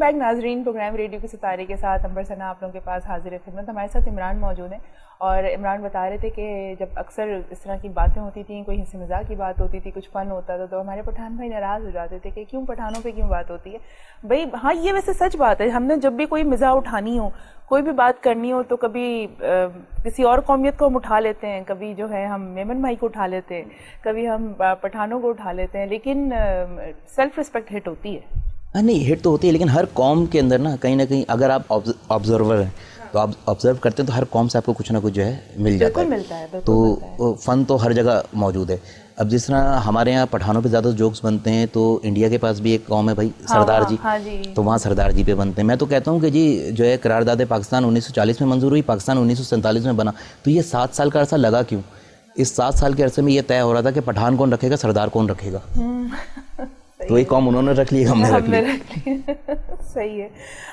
Back ناظرین، programme radio کے ستارے کے ساتھ انبر ثنا آپ لوگوں کے پاس حاضر خدمت. ہمارے ساتھ عمران موجود ہیں اور عمران بتا رہے تھے کہ جب اکثر اس طرح کی باتیں ہوتی تھیں، کوئی ہنسی مزاح کی بات ہوتی تھی، کچھ فن ہوتا تھا، تو ہمارے پٹھان بھائی ناراض ہو جاتے تھے کہ کیوں پٹھانوں پہ کیوں بات ہوتی ہے. بھائی ہاں یہ ویسے سچ بات ہے، ہم نے جب بھی کوئی مزاح اٹھانی ہو، کوئی بھی بات کرنی ہو، تو کبھی کسی اور قومیت کو ہم اٹھا لیتے ہیں، کبھی جو ہے ہم میمن بھائی کو اٹھا لیتے ہیں، کبھی ہم پٹھانوں کو اٹھا لیتے ہیں، لیکن سیلف رسپیکٹ ہٹ ہوتی ہے. نہیں ہٹ تو ہوتی ہے، لیکن ہر قوم کے اندر نا کہیں نہ کہیں اگر آپ آبزرور ہیں تو آپ آبزرو کرتے ہیں تو ہر قوم سے آپ کو کچھ نہ کچھ جو ہے مل جاتا ہے. بالکل ملتا ہے. تو فن تو ہر جگہ موجود ہے. اب جس طرح ہمارے یہاں پٹھانوں پہ زیادہ جوکس بنتے ہیں، تو انڈیا کے پاس بھی ایک قوم ہے بھائی سردار جی، تو وہاں سردار جی پہ بنتے ہیں. میں تو کہتا ہوں کہ جی جو ہے قرارداد پاکستان 1940 میں منظور ہوئی، پاکستان 1947 میں بنا، تو یہ 7 سال کا عرصہ لگا کیوں؟ اس 7 سال کے عرصے میں یہ طے ہو رہا تھا کہ پٹھان کون رکھے گا، سردار کون رکھے گا. تو ایک قوم انہوں نے رکھ لی، ہم نے رکھ لی. صحیح ہے.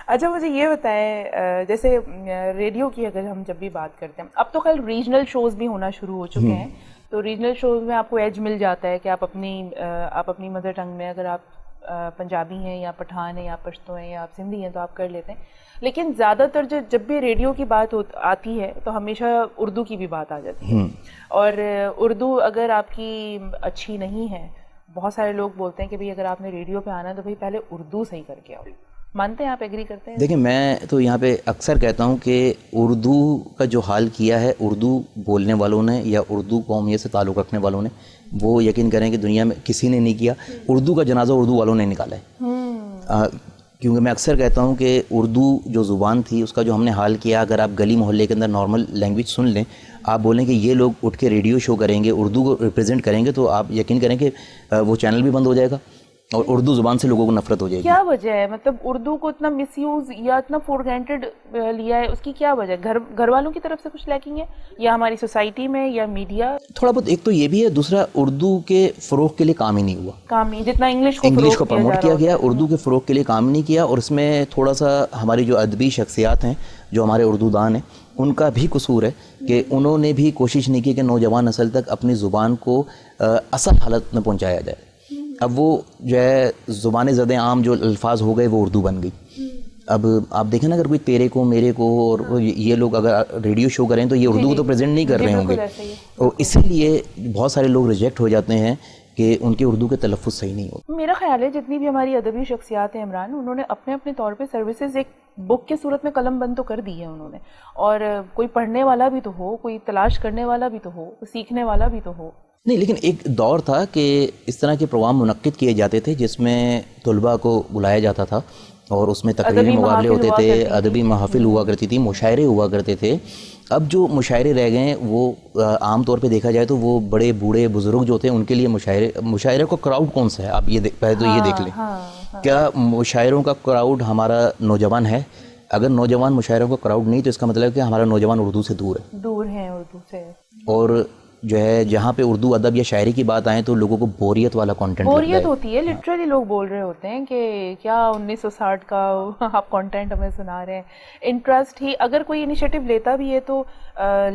اچھا مجھے یہ بتائیں، جیسے ریڈیو کی اگر ہم جب بھی بات کرتے ہیں، اب تو خیر ریجنل شوز بھی ہونا شروع ہو چکے ہیں، تو ریجنل شوز میں آپ کو ایج مل جاتا ہے کہ آپ اپنی مدر ٹنگ میں، اگر آپ پنجابی ہیں یا پٹھان ہیں یا پشتو ہیں یا آپ سندھی ہیں تو آپ کر لیتے ہیں. لیکن زیادہ تر جب بھی ریڈیو کی بات آتی ہے تو ہمیشہ اردو کی بھی بات آ جاتی ہے. اور اردو اگر آپ کی اچھی نہیں ہے، بہت سارے لوگ بولتے ہیں کہ بھئی اگر آپ نے ریڈیو پہ آنا ہے تو بھئی پہلے اردو صحیح کر کے آؤ. مانتے ہیں آپ، ایگری کرتے ہیں؟ دیکھیں میں تو یہاں پہ اکثر کہتا ہوں کہ اردو کا جو حال کیا ہے اردو بولنے والوں نے یا اردو قومیت سے تعلق رکھنے والوں نے، وہ یقین کریں کہ دنیا میں کسی نے نہیں کیا. اردو کا جنازہ اردو والوں نے نکالا ہے. کیونکہ میں اکثر کہتا ہوں کہ اردو جو زبان تھی اس کا جو ہم نے حال کیا، اگر آپ گلی محلے کے اندر نارمل لینگویج سن لیں، آپ بولیں کہ یہ لوگ اٹھ کے ریڈیو شو کریں گے، اردو کو ریپرزینٹ کریں گے، تو آپ یقین کریں کہ وہ چینل بھی بند ہو جائے گا اور اردو زبان سے لوگوں کو نفرت ہو جائے گی. کیا وجہ ہے؟ مطلب اردو کو اتنا مس یوز یا اتنا فور گرانٹیڈ لیا ہے، اس کی کیا وجہ ہے؟ گھر والوں کی طرف سے کچھ لیکنگ ہے یا ہماری سوسائٹی میں یا میڈیا؟ تھوڑا بہت ایک تو یہ بھی ہے، دوسرا اردو کے فروغ کے لیے کام ہی نہیں ہوا. کام ہی جتنا انگلش کو پروموٹ کیا گیا، اردو کے فروغ کے لیے کام نہیں کیا. اور اس میں تھوڑا سا ہماری جو ادبی شخصیات ہیں، جو ہمارے اردو دان ہیں، ان کا بھی قصور ہے کہ انہوں نے بھی کوشش نہیں کی کہ نوجوان نسل تک اپنی زبان کو اصل حالت میں پہنچایا جائے. اب وہ جو ہے زبان زد عام جو الفاظ ہو گئے وہ اردو بن گئی. اب آپ دیکھیں نا، اگر کوئی تیرے کو، میرے کو، اور یہ لوگ اگر ریڈیو شو کریں تو یہ اردو کو تو پریزنٹ نہیں کر رہے ہوں گے، اور اسی لیے بہت سارے لوگ ریجیکٹ ہو جاتے ہیں کہ ان کے اردو کے تلفظ صحیح نہیں ہوتے. میرا خیال ہے جتنی بھی ہماری ادبی شخصیات ہیں عمران، انہوں نے اپنے اپنے طور پہ سروسز ایک بک کے صورت میں قلم بند تو کر دی ہے انہوں نے، اور کوئی پڑھنے والا بھی تو ہو، کوئی تلاش کرنے والا بھی تو ہو، سیکھنے والا بھی تو ہو. نہیں، لیکن ایک دور تھا کہ اس طرح کے پروگرام منعقد کیے جاتے تھے جس میں طلباء کو بلایا جاتا تھا اور اس میں تقریری مقابلے ہوتے تھے، ادبی محافل ہوا کرتی تھی، مشاعرے ہوا کرتے تھے. اب جو مشاعرے رہ گئے ہیں وہ عام طور پہ دیکھا جائے تو وہ بڑے بوڑھے بزرگ جو ہوتے ہیں ان کے لیے مشاعرے کا کراؤڈ کون سا ہے؟ آپ یہ پہلے تو یہ دیکھ لیں، کیا مشاعروں کا کراؤڈ ہمارا نوجوان ہے؟ اگر نوجوان مشاعروں کا کراؤڈ نہیں تو اس کا مطلب ہے کہ ہمارا نوجوان اردو سے دور ہے اردو سے. اور جو ہے جہاں پہ اردو ادب یا شاعری کی بات آئے تو لوگوں کو بوریت والا کانٹینٹ بوریت ہوتی ہے. لٹرلی لوگ بول رہے ہوتے ہیں کہ کیا 1960 کا آپ کانٹینٹ ہمیں سنا رہے ہیں. انٹرسٹ ہی اگر کوئی انیشیٹو لیتا بھی ہے تو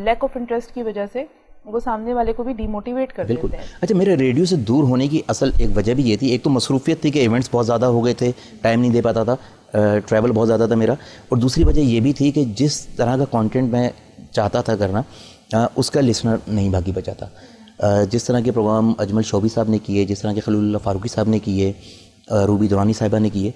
لیک آف انٹرسٹ کی وجہ سے وہ سامنے والے کو بھی ڈی موٹیویٹ کر دیتے ہیں. اچھا، میرے ریڈیو سے دور ہونے کی اصل ایک وجہ بھی یہ تھی. ایک تو مصروفیت تھی کہ ایونٹس بہت زیادہ ہو گئے تھے، ٹائم نہیں دے پاتا تھا، ٹریول بہت زیادہ تھا میرا. اور دوسری وجہ یہ بھی تھی کہ جس طرح کا کانٹینٹ میں چاہتا تھا کرنا اس کا لسنر نہیں باقی بچا تھا. جس طرح کے پروگرام اجمل شوبی صاحب نے کیے، جس طرح کے خلیل اللہ فاروقی صاحب نے کیے، روبی دورانی صاحبہ نے کیے،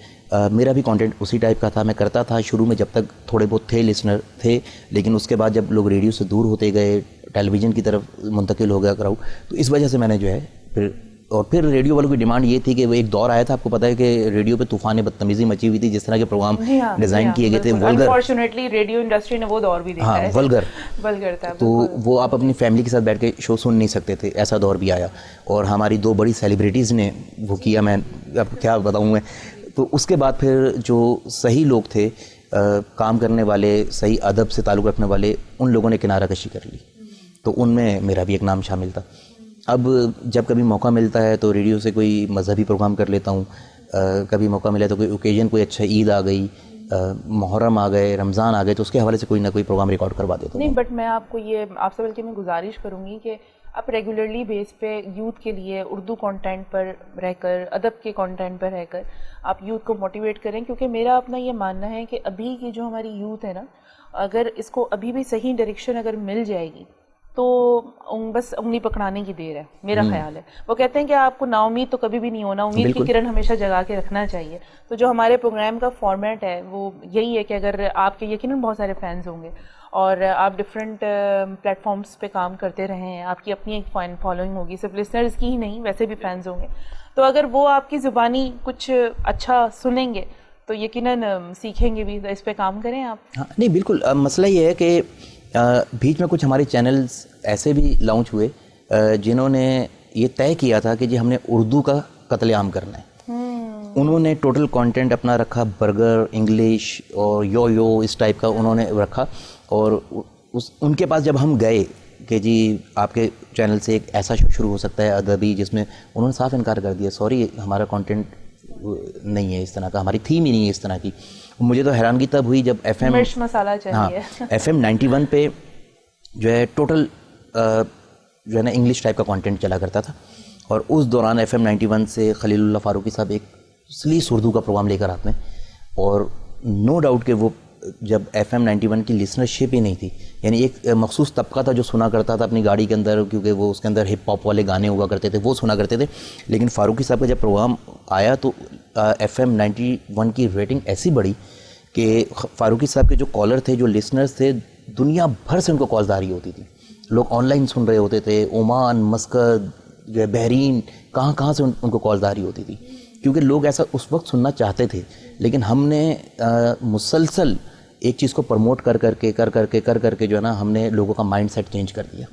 میرا بھی کانٹینٹ اسی ٹائپ کا تھا. میں کرتا تھا شروع میں، جب تک تھوڑے بہت تھے لسنر تھے، لیکن اس کے بعد جب لوگ ریڈیو سے دور ہوتے گئے، ٹیلی ویژن کی طرف منتقل ہو گیا کراؤڈ، تو اس وجہ سے میں نے جو ہے پھر ریڈیو والوں کی ڈیمانڈ یہ تھی کہ وہ ایک دور آیا تھا، آپ کو پتہ ہے کہ ریڈیو پہ طوفان بدتمیزی مچی ہوئی تھی، جس طرح کے پروگرام ڈیزائن کیے گئے تھے، ولگر. انفارچونیٹلی ریڈیو انڈسٹری نے وہ دور بھی دیکھا ہے، ولگر تھا، تو وہ آپ اپنی فیملی کے ساتھ بیٹھ کے شو سن نہیں سکتے تھے. ایسا دور بھی آیا اور ہماری 2 بڑی سیلیبریٹیز نے وہ کیا، میں اب کیا بتاؤں میں. تو اس کے بعد پھر جو صحیح لوگ تھے کام کرنے والے، صحیح ادب سے تعلق رکھنے والے، ان لوگوں نے کنارہ کشی کر لی. تو ان میں میرا بھی ایک نام شامل تھا. اب جب کبھی موقع ملتا ہے تو ریڈیو سے کوئی مذہبی پروگرام کر لیتا ہوں، کبھی موقع ملا تو کوئی اوکیزن، کوئی اچھا عید آ گئی محرم آ گئے، رمضان آ گئے، تو اس کے حوالے سے کوئی نہ کوئی پروگرام ریکارڈ کروا دیتا ہوں. نہیں بٹ میں آپ کو یہ آپ سے بلکہ میں گزارش کروں گی کہ آپ ریگولرلی بیس پہ یوتھ کے لیے اردو کانٹینٹ پر رہ کر، ادب کے کانٹینٹ پر رہ کر آپ یوتھ کو موٹیویٹ کریں، کیونکہ میرا اپنا یہ ماننا ہے کہ ابھی کی جو ہماری یوتھ ہے نا، اگر اس کو ابھی بھی صحیح ڈائریکشن اگر مل جائے گی تو بس انگلی پکڑانے کی دیر ہے، میرا خیال ہے. وہ کہتے ہیں کہ آپ کو نا امید تو کبھی بھی نہیں ہونا، امید کی کرن ہمیشہ جگا کے رکھنا چاہیے. تو جو ہمارے پروگرام کا فارمیٹ ہے وہ یہی ہے کہ اگر آپ کے یقیناً بہت سارے فینز ہوں گے اور آپ ڈفرینٹ پلیٹ فارمس پہ کام کرتے رہے ہیں، آپ کی اپنی ایک فین فالوئنگ ہوگی، صرف لسنرز کی ہی نہیں، ویسے بھی فینز ہوں گے. تو اگر وہ آپ کی زبانی کچھ اچھا سنیں گے تو یقیناً سیکھیں گے بھی. تو اس پہ کام کریں آپ. ہاں نہیں بالکل. مسئلہ یہ ہے کہ بیچ میں کچھ ہمارے چینلز ایسے بھی لانچ ہوئے جنہوں نے یہ طے کیا تھا کہ جی ہم نے اردو کا قتل عام کرنا ہے. انہوں نے ٹوٹل کانٹینٹ اپنا رکھا برگر، انگلش اور یو اس ٹائپ کا انہوں نے رکھا. اور ان کے پاس جب ہم گئے کہ جی آپ کے چینل سے ایک ایسا شو شروع ہو سکتا ہے ادبی، جس میں انہوں نے صاف انکار کر دیا، سوری ہمارا کانٹینٹ نہیں ہے اس طرح کا، ہماری تھیم ہی نہیں ہے اس طرح کی. مجھے تو حیرانگی تب ہوئی جب ایف ایم مرچ مسالہ چاہیے، ایف ایم 91 پہ جو ہے ٹوٹل جو ہے نا انگلش ٹائپ کا کانٹینٹ چلا کرتا تھا. اور اس دوران ایف ایم 91 سے خلیل اللہ فاروقی صاحب ایک سلیس اردو کا پروگرام لے کر آتے ہیں. اور نو ڈاؤٹ کہ وہ جب ایف ایم 91 کی لسنرشپ ہی نہیں تھی، یعنی ایک مخصوص طبقہ تھا جو سنا کرتا تھا اپنی گاڑی کے اندر، کیونکہ وہ اس کے اندر ہپ ہاپ والے گانے ہوا کرتے تھے، وہ سنا کرتے تھے. لیکن فاروقی صاحب کا جب پروگرام آیا تو ایف ایم 91 کی ریٹنگ ایسی بڑھی کہ فاروقی صاحب کے جو کالر تھے، جو لسنرز تھے، دنیا بھر سے ان کو کالز آ رہی ہوتی تھی. لوگ آن لائن سن رہے ہوتے تھے، عمان، مسقط، جو ہے بحرین، کہاں سے ان کو کالز آ رہی ہوتی تھی، کیونکہ لوگ ایسا اس وقت سننا چاہتے تھے. لیکن ہم نے مسلسل ایک چیز کو پروموٹ کر کر کے جو ہے نا ہم نے لوگوں کا مائنڈ سیٹ چینج کر دیا.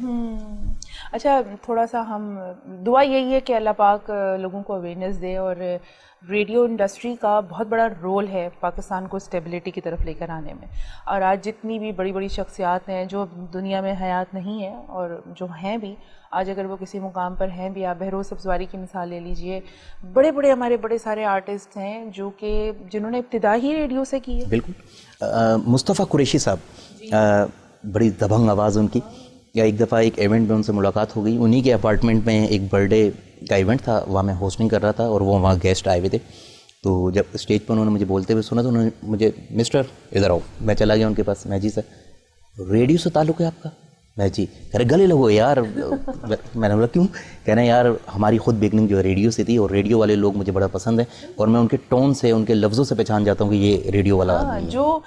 اچھا تھوڑا سا ہم دعا یہی ہے کہ اللہ پاک لوگوں کو اویئرنیس دے. اور ریڈیو انڈسٹری کا بہت بڑا رول ہے پاکستان کو اسٹیبلٹی کی طرف لے کر آنے میں. اور آج جتنی بھی بڑی بڑی شخصیات ہیں جو دنیا میں حیات نہیں ہیں اور جو ہیں بھی آج، اگر وہ کسی مقام پر ہیں بھی، آپ بہروز سبزواری کی مثال لے لیجئے، بڑے بڑے ہمارے بڑے سارے آرٹسٹ ہیں جو کہ جنہوں نے ابتدا ہی ریڈیو سے کی ہے. بالکل. مصطفیٰ قریشی صاحب، بڑی دبنگ آواز ان کی. ایک دفعہ ایک ایونٹ میں ان سے ملاقات ہو گئی، انہی کے اپارٹمنٹ میں ایک برتھ ڈے کا ایونٹ تھا، وہاں میں ہوسٹنگ کر رہا تھا اور وہ وہاں گیسٹ آئے ہوئے تھے. تو جب اسٹیج پر انہوں نے مجھے بولتے ہوئے سنا تو انہوں نے مجھے، مسٹر ادھر آؤ. میں چلا گیا ان کے پاس. میں جی سر ریڈیو سے تعلق ہے آپ کا؟ میں جی. کہہ رہے گلے لگو یار. میں نے بولا کیوں؟ کہہ رہے ہیں یار ہماری خود بگننگ جو ہے ریڈیو سے تھی، اور ریڈیو والے لوگ مجھے بڑا پسند ہیں، اور میں ان کے ٹون سے، ان کے لفظوں سے پہچان جاتا ہوں کہ یہ ریڈیو والا آدمی ہے. جو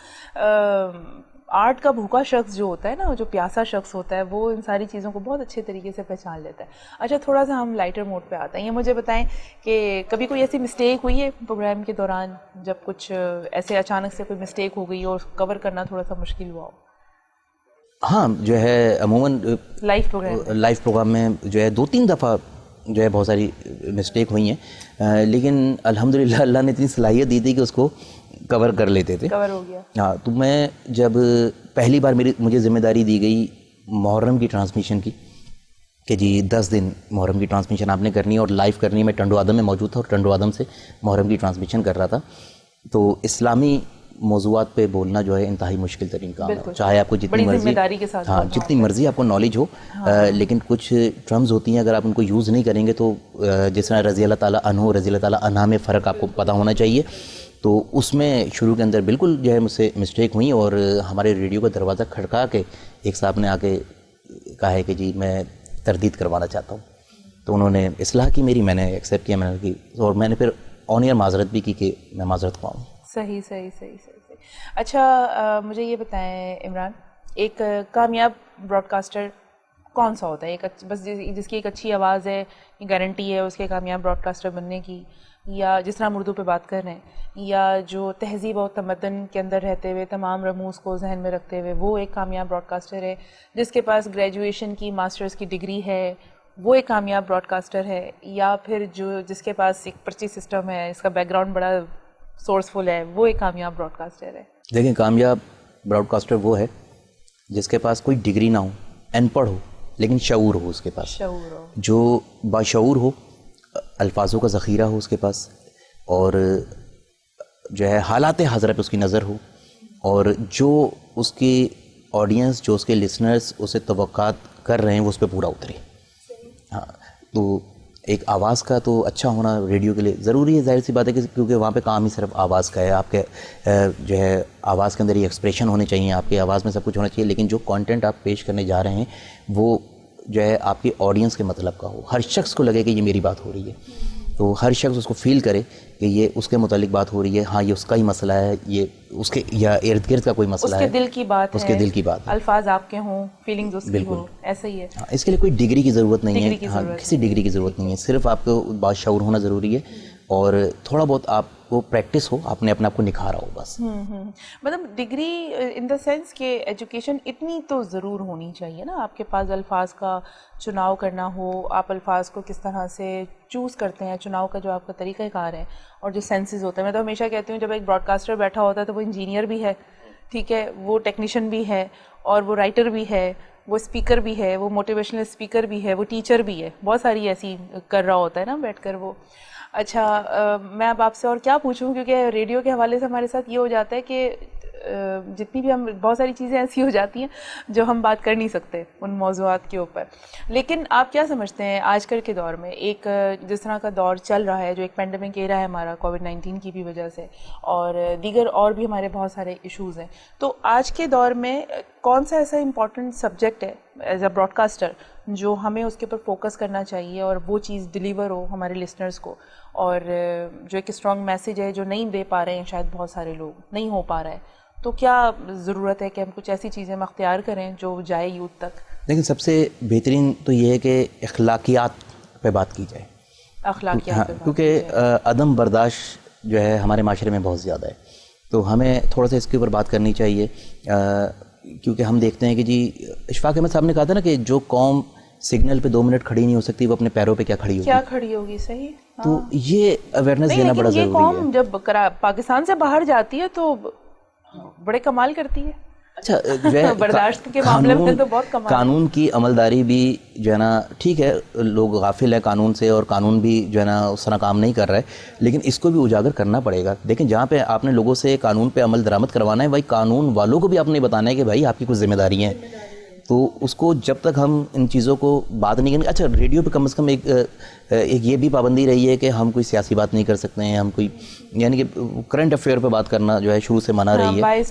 آرٹ کا بھوکا شخص جو ہوتا ہے نا، جو پیاسا شخص ہوتا ہے، وہ ان ساری چیزوں کو بہت اچھے طریقے سے پہچان لیتا ہے. اچھا تھوڑا سا ہم لائٹر موڈ پہ آتے ہیں. یہ مجھے بتائیں کہ کبھی کوئی ایسی مسٹیک ہوئی ہے پروگرام کے دوران جب کچھ ایسے اچانک سے کوئی مسٹیک ہو گئی اور کور کرنا تھوڑا سا مشکل ہوا ہو؟ ہاں جو ہے عموماً لائیو پروگرام میں جو ہے 2-3 دفعہ جو ہے بہت ساری مسٹیک ہوئی ہیں، لیکن الحمدللہ اللہ نے اتنی صلاحیت دی تھی کہ اس کو کور کر لیتے تھے. کور ہو گیا. ہاں تو میں جب پہلی بار مجھے ذمہ داری دی گئی محرم کی ٹرانسمیشن کی کہ جی 10 دن محرم کی ٹرانسمیشن آپ نے کرنی ہے اور لائیو کرنی ہے. میں ٹنڈو آدم میں موجود تھا اور ٹنڈو آدم سے محرم کی ٹرانسمیشن کر رہا تھا. تو اسلامی موضوعات پہ بولنا جو ہے انتہائی مشکل ترین کام ہے، چاہے آپ کو جتنی مرضی، ہاں جتنی مرضی آپ کو نالج ہو، لیکن کچھ ٹرمز ہوتی ہیں اگر آپ ان کو یوز نہیں کریں گے تو جس طرح رضی اللہ تعالیٰ عنہ، رضی اللہ تعالیٰ عنہا میں فرق آپ کو پتہ ہونا چاہیے. تو اس میں شروع کے اندر بالکل جو ہے مجھ سے مسٹیک ہوئی، اور ہمارے ریڈیو کا دروازہ کھڑکا کے ایک صاحب نے آ کے کہا ہے کہ جی میں تردید کروانا چاہتا ہوں. تو انہوں نے اصلاح کی میری، میں نے ایکسیپٹ کیا، میں نے کی، اور میں نے پھر آن ایئر معذرت بھی کی کہ میں معذرت خواہ ہوں. صحیح. اچھا مجھے یہ بتائیں عمران، ایک کامیاب براڈ کاسٹر کون سا ہوتا ہے؟ ایک بس جس کی ایک اچھی آواز ہے، یہ گارنٹی ہے اس کے کامیاب براڈ کاسٹر بننے کی، یا جس طرح ہم اردو پہ بات کر رہے ہیں، یا جو تہذیب و تمدن کے اندر رہتے ہوئے تمام رموز کو ذہن میں رکھتے ہوئے وہ ایک کامیاب براڈ کاسٹر ہے، جس کے پاس گریجویشن کی، ماسٹرز کی ڈگری ہے، وہ ایک کامیاب براڈ کاسٹر ہے، یا پھر جس کے پاس ایک پرچی سسٹم ہے، اس کا بیک گراؤنڈ بڑا سورسفل ہے، وہ ایک کامیاب براڈ کاسٹر ہے؟ دیکھیں کامیاب براڈ کاسٹر وہ ہے جس کے پاس کوئی ڈگری نہ ہو، ان پڑھ ہو، لیکن شعور ہو اس کے پاس، شعور ہو، جو باشعور ہو، الفاظوں کا ذخیرہ ہو اس کے پاس، اور جو ہے حالات حاضرہ پہ اس کی نظر ہو، اور جو اس کی آڈینس, جو اس کے لسنرز اسے توقعات کر رہے ہیں وہ اس پہ پورا اترے. ہاں, تو ایک آواز کا تو اچھا ہونا ریڈیو کے لیے ضروری ہے, ظاہر سی بات ہے کہ کیونکہ وہاں پہ کام ہی صرف آواز کا ہے. آپ کے جو ہے آواز کے اندر یہ ایکسپریشن ہونے چاہیے, آپ کی آواز میں سب کچھ ہونا چاہیے, لیکن جو کانٹینٹ آپ پیش کرنے جا رہے ہیں وہ جو ہے آپ کی آڈینس کے مطلب کا ہو, ہر شخص کو لگے کہ یہ میری بات ہو رہی ہے, تو ہر شخص اس کو فیل کرے کہ یہ اس کے متعلق بات ہو رہی ہے. ہاں, یہ اس کا ہی مسئلہ ہے, یہ اس کے یا ارد گرد کا کوئی مسئلہ ہے, اس کے دل کی بات ہے, اس کے دل کی بات ہے, الفاظ آپ کے ہوں, فیلنگز اس کی ہو, ایسا ہی ہے. اس کے لیے کوئی ڈگری کی ضرورت نہیں ہے, ہاں کسی ڈگری کی ضرورت نہیں ہے, صرف آپ کو باشعور ہونا ضروری ہے اور تھوڑا بہت آپ کو پریکٹس ہو, آپ نے اپنے آپ کو نکھارا ہو بس. مطلب ڈگری ان دا سینس کہ ایجوکیشن اتنی تو ضرور ہونی چاہیے نا, آپ کے پاس الفاظ کا چناؤ کرنا ہو, آپ الفاظ کو کس طرح سے چوز کرتے ہیں, چناؤ کا جو آپ کا طریقہ کار ہے اور جو سینسز ہوتا ہے. میں تو ہمیشہ کہتی ہوں جب ایک براڈ کاسٹر بیٹھا ہوتا ہے تو وہ انجینئر بھی ہے, ٹھیک ہے, وہ ٹیکنیشین بھی ہے, اور وہ رائٹر بھی ہے, وہ اسپیکر بھی ہے, وہ موٹیویشنل اسپیکر بھی ہے, وہ ٹیچر بھی ہے, بہت ساری ایسی کر رہا ہوتا ہے نا بیٹھ کر وہ. اچھا, میں اب آپ سے اور کیا پوچھوں, کیونکہ ریڈیو کے حوالے سے ہمارے ساتھ یہ ہو جاتا ہے کہ جتنی بھی ہم بہت ساری چیزیں ایسی ہو جاتی ہیں جو ہم بات کر نہیں سکتے ان موضوعات کے اوپر. لیکن آپ کیا سمجھتے ہیں آج کل کے دور میں, ایک جس طرح کا دور چل رہا ہے, جو ایک پینڈیمک ایرا ہے ہمارا کووڈ-19 کی بھی وجہ سے, اور دیگر اور بھی ہمارے بہت سارے ایشوز ہیں, تو آج کے دور میں کون سا ایسا امپورٹنٹ سبجیکٹ ہے ایز اے براڈ کاسٹر جو ہمیں اس کے اوپر فوکس کرنا چاہیے اور وہ چیز ڈیلیور ہو ہمارے لسنرز کو, اور جو ایک اسٹرانگ میسیج ہے جو نہیں دے پا رہے ہیں شاید بہت سارے لوگ, نہیں ہو پا رہا ہے, تو کیا ضرورت ہے کہ ہم کچھ ایسی چیزیں اختیار کریں جو جائے یوتھ تک؟ لیکن سب سے بہترین تو یہ ہے کہ اخلاقیات پہ بات کی جائے, اخلاقیات پہ بات کیونکہ عدم برداشت جو ہے ہمارے معاشرے میں بہت زیادہ ہے, تو ہمیں تھوڑا سا اس کے اوپر بات کرنی چاہیے. کیونکہ ہم دیکھتے ہیں کہ جی اشفاق احمد صاحب نے کہا تھا نا کہ جو قوم سگنل پہ 2 منٹ کھڑی نہیں ہو سکتی وہ اپنے پیروں پہ کیا کھڑی ہوگی, صحیح. تو یہ اویئرنیس دینا بڑا ضروری ہے. قوم جب پاکستان سے باہر جاتی ہے تو بڑے کمال کرتی ہے. اچھا, جو ہے برداشت کے معاملے میں تو بہت کمال. قانون کی عملداری بھی جو ہے نا ٹھیک ہے, لوگ غافل ہے قانون سے اور قانون بھی جو ہے نا اس طرح کام نہیں کر رہا ہے, لیکن اس کو بھی اجاگر کرنا پڑے گا. دیکھیں جہاں پہ آپ نے لوگوں سے قانون پہ عمل درآمد کروانا ہے, وہی قانون والوں کو بھی آپ نے بتانا ہے کہ بھائی آپ کی کچھ ذمہ داریاں ہیں, تو اس کو جب تک ہم ان چیزوں کو بات نہیں کریں گے. اچھا, ریڈیو پہ کم از کم ایک یہ بھی پابندی رہی ہے کہ ہم کوئی سیاسی بات نہیں کر سکتے ہیں, ہم کوئی یعنی کہ کرنٹ افیئر پہ بات کرنا جو ہے شروع سے منع رہی ہے.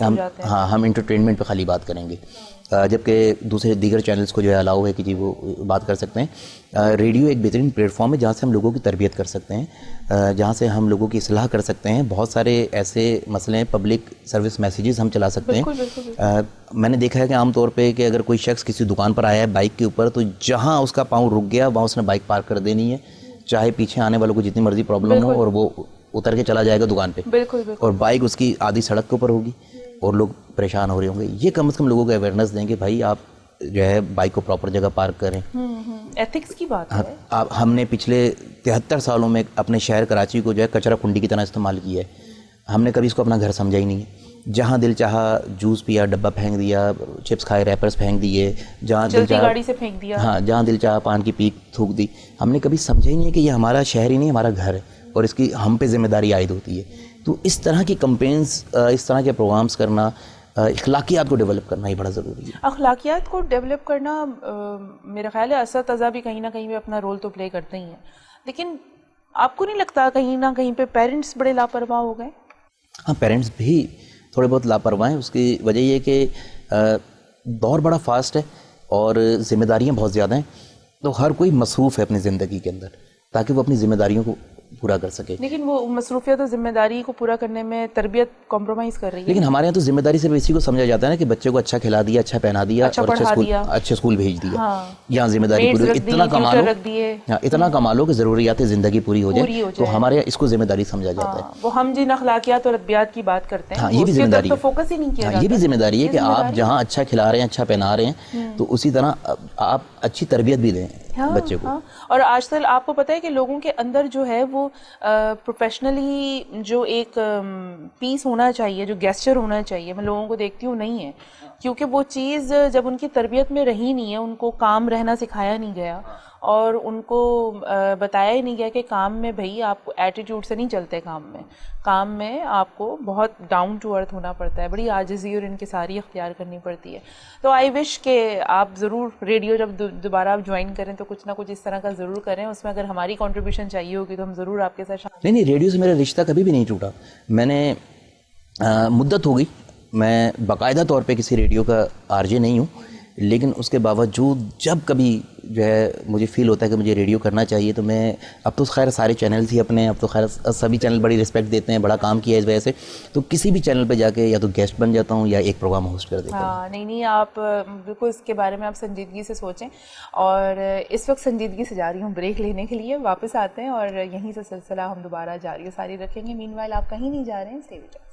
ہم انٹرٹینمنٹ پہ خالی بات کریں گے, جبکہ دیگر چینلز کو جو ہے الاؤ ہے کہ جی وہ بات کر سکتے ہیں. ریڈیو ایک بہترین پلیٹ فارم ہے جہاں سے ہم لوگوں کی تربیت کر سکتے ہیں, جہاں سے ہم لوگوں کی اصلاح کر سکتے ہیں. بہت سارے ایسے مسئلے, پبلک سروس میسیجز ہم چلا سکتے ہیں. میں نے دیکھا ہے کہ عام طور پہ کہ اگر کوئی شخص کسی دکان پر آیا ہے بائک کے اوپر, تو جہاں اس کا پاؤں رک گیا وہاں اس نے بائک پارک کر دینی ہے, چاہے پیچھے آنے والوں کو جتنی مرضی پرابلم ہو, اور وہ اتر کے چلا جائے گا دکان پہ, اور بائک اس کی آدھی سڑک کے اوپر ہوگی اور لوگ پریشان ہو رہے ہوں گے. یہ کم از کم لوگوں کو اویئرنیس دیں کہ بھائی آپ جو ہے بائک کو پراپر جگہ پارک کریں. ایتھکس کی بات ہے. ہم نے پچھلے 73 سالوں میں اپنے شہر کراچی کو جو ہے کچرا کنڈی کی طرح استعمال کیا ہے. ہم نے کبھی اس کو اپنا گھر سمجھا ہی نہیں ہے. جہاں دل چاہا جوس پیا, ڈبہ پھینک دیا, چپس کھائے, ریپرز پھینک دیے, جہاں دل چاہا گاڑی سے پھینک دیا, ہاں جہاں دل چاہا پان کی پیک تھوک دی. ہم نے کبھی سمجھا ہی نہیں کہ یہ ہمارا شہر ہی نہیں, ہمارا گھر ہے, اور اس کی ہم پہ ذمہ داری عائد ہوتی ہے. تو اس طرح کی کمپینز, اس طرح کے پروگرامز کرنا, اخلاقیات کو ڈیولپ کرنا ہی بڑا ضروری ہے. اخلاقیات کو ڈیولپ کرنا میرا خیال ہے اساتذہ بھی کہیں نہ کہیں پہ اپنا رول تو پلے کرتے ہی ہیں, لیکن آپ کو نہیں لگتا کہیں نہ کہیں پہ پیرنٹس بڑے لاپرواہ ہو گئے؟ ہاں, پیرنٹس بھی تھوڑے بہت لاپرواہ ہیں. اس کی وجہ یہ کہ دور بڑا فاسٹ ہے اور ذمہ داریاں بہت زیادہ ہیں, تو ہر کوئی مصروف ہے اپنی زندگی کے اندر تاکہ وہ اپنی ذمہ داریوں کو پورا کر سکے. لیکن وہ مصروفیت اور ذمہ داری کو پورا کرنے میں تربیت کمپرومائز کر رہی ہے. لیکن ہمارے یہاں تو ذمہ داری صرف اسی کو سمجھا جاتا ہے نا کہ بچے کو اچھا کھلا دیا, اچھا پہنا دیا, اور اچھے اسکول بھیج دیا. یہاں ذمہ داری پوری, اتنا کما لو, اتنا کما لو کہ ضروریات زندگی پوری ہو جائے, تو ہمارے یہاں اس کو ذمہ داری سمجھا جاتا ہے. وہ ہم جن اخلاقیات اور ادبیات کی بات کرتے ہیں, ہاں یہ بھی ذمہ داری ہے, فوکس ہی نہیں کیا جاتا. یہ بھی ذمہ داری ہے کہ آپ جہاں اچھا کھلا رہے ہیں, اچھا پہنا رہے ہیں, تو اسی طرح آپ اچھی تربیت بھی دیں بچے کو. اور آج کل آپ کو پتہ ہے کہ لوگوں کے اندر جو ہے وہ پروفیشنلی جو ایک پیس ہونا چاہیے, جو گیسچر ہونا چاہیے, میں لوگوں کو دیکھتی ہوں نہیں ہے. کیونکہ وہ چیز جب ان کی تربیت میں رہی نہیں ہے, ان کو کام رہنا سکھایا نہیں گیا اور ان کو بتایا ہی نہیں گیا کہ کام میں بھائی آپ کو ایٹیٹیوڈ سے نہیں چلتے, کام میں آپ کو بہت ڈاؤن ٹو ارتھ ہونا پڑتا ہے, بڑی عاجزی اور انکساری اختیار کرنی پڑتی ہے. تو آئی وش کہ آپ ضرور ریڈیو جب دوبارہ آپ جوائن کریں تو کچھ نہ کچھ اس طرح کا ضرور کریں, اس میں اگر ہماری کنٹریبیوشن چاہیے ہوگی تو ہم ضرور آپ کے ساتھ نہیں, ریڈیو سے میرا رشتہ کبھی بھی نہیں ٹوٹا. میں نے مدت ہو گئی, میں باقاعدہ طور پہ کسی ریڈیو کا آر جے نہیں ہوں, لیکن اس کے باوجود جب کبھی جو ہے مجھے فیل ہوتا ہے کہ مجھے ریڈیو کرنا چاہیے تو میں, اب تو خیر سارے چینلز ہی اپنے, اب تو خیر سبھی چینل بڑی رسپیکٹ دیتے ہیں, بڑا کام کیا ہے اس وجہ سے, تو کسی بھی چینل پہ جا کے یا تو گیسٹ بن جاتا ہوں یا ایک پروگرام ہوسٹ کر دیتا ہوں. ہاں نہیں آپ بالکل اس کے بارے میں آپ سنجیدگی سے سوچیں. اور اس وقت سنجیدگی سے جا رہی ہوں بریک لینے کے لیے, واپس آتے ہیں اور یہیں سے سلسلہ ہم دوبارہ جاری و ساری رکھیں گے. مین وائل آپ کہیں نہیں جا رہے ہیں, stay with us.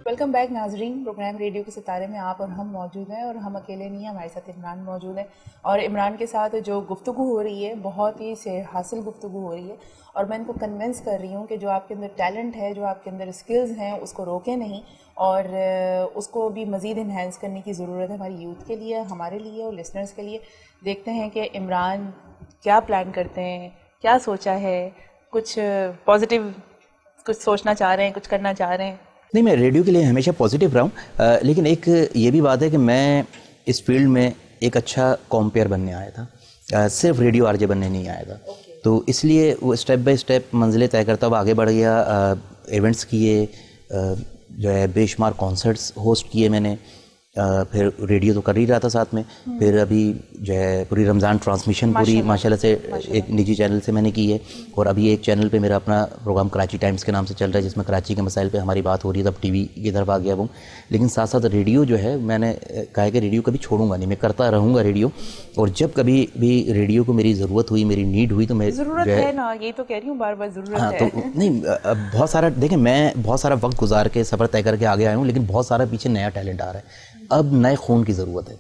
Welcome back ناظرین, پروگرام ریڈیو کے ستارے میں آپ اور ہم موجود ہیں, اور ہم اکیلے نہیں ہیں, ہمارے ساتھ عمران موجود ہے. اور عمران کے ساتھ جو گفتگو ہو رہی ہے بہت ہی سے حاصل گفتگو ہو رہی ہے, اور میں ان کو کنونس کر رہی ہوں کہ جو آپ کے اندر ٹیلنٹ ہے, جو آپ کے اندر اسکلز ہیں, اس کو روکیں نہیں اور اس کو بھی مزید انہینس کرنے کی ضرورت ہے ہماری یوتھ کے لیے, ہمارے لیے اور لسنرز کے لیے. دیکھتے ہیں کہ عمران کیا پلان کرتے ہیں, کیا سوچا ہے, کچھ پازیٹیو کچھ سوچنا چاہ رہے ہیں, کچھ کرنا چاہ رہے ہیں. نہیں, میں ریڈیو کے لیے ہمیشہ پازیٹیو رہا ہوں, لیکن ایک یہ بھی بات ہے کہ میں اس فیلڈ میں ایک اچھا کمپیئر بننے آیا تھا, صرف ریڈیو آر جے بننے نہیں آیا تھا. تو اس لیے وہ اسٹیپ بائی اسٹیپ منزلیں طے کرتا ہوا آگے بڑھ گیا. ایونٹس کیے, جو ہے بے شمار کانسرٹس ہوسٹ کیے میں نے, پھر ریڈیو تو کر ہی رہا تھا ساتھ میں, پھر ابھی جو ہے پوری رمضان ٹرانسمیشن پوری ماشاءاللہ سے ایک نجی چینل سے میں نے کی ہے, اور ابھی ایک چینل پہ میرا اپنا پروگرام کراچی ٹائمز کے نام سے چل رہا ہے, جس میں کراچی کے مسائل پہ ہماری بات ہو رہی ہے. تب ٹی وی کی طرف آ گیا ہوں, لیکن ساتھ ساتھ ریڈیو جو ہے میں نے کہا ہے کہ ریڈیو کبھی چھوڑوں گا نہیں, میں کرتا رہوں گا ریڈیو. اور جب کبھی بھی ریڈیو کو میری ضرورت ہوئی, میری نیڈ ہوئی, تو میں ضرورت ہے نا, یہی تو کہہ رہی ہوں بار بار ضرورت ہے. تو نہیں, بہت سارا دیکھیں, میں بہت سارا وقت گزار کے سفر طے کر کے آگے آیا ہوں, لیکن بہت سارا پیچھے نیا ٹیلنٹ آ رہا ہے. اب نئے خون کی ضرورت ہے,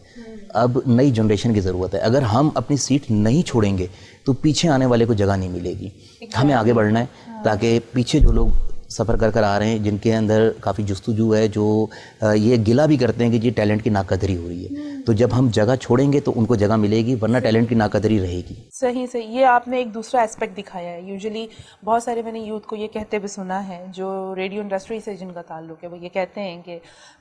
اب نئی جنریشن کی ضرورت ہے. اگر ہم اپنی سیٹ نہیں چھوڑیں گے تو پیچھے آنے والے کو جگہ نہیں ملے گی. ہمیں آگے بڑھنا ہے تاکہ پیچھے جو لوگ سفر کر آ رہے ہیں, جن کے اندر کافی جستجو ہے, جو یہ گلہ بھی کرتے ہیں کہ جی ٹیلنٹ کی ناقدری ہو رہی ہے, تو جب ہم جگہ چھوڑیں گے تو ان کو جگہ ملے گی, ورنہ ٹیلنٹ کی ناقدری رہے گی. صحیح, یہ آپ نے ایک دوسرا اسپیکٹ دکھایا ہے. یوزلی بہت سارے میں نے یوتھ کو یہ کہتے بھی سنا ہے, جو ریڈیو انڈسٹری سے جن کا تعلق ہے, وہ یہ کہتے ہیں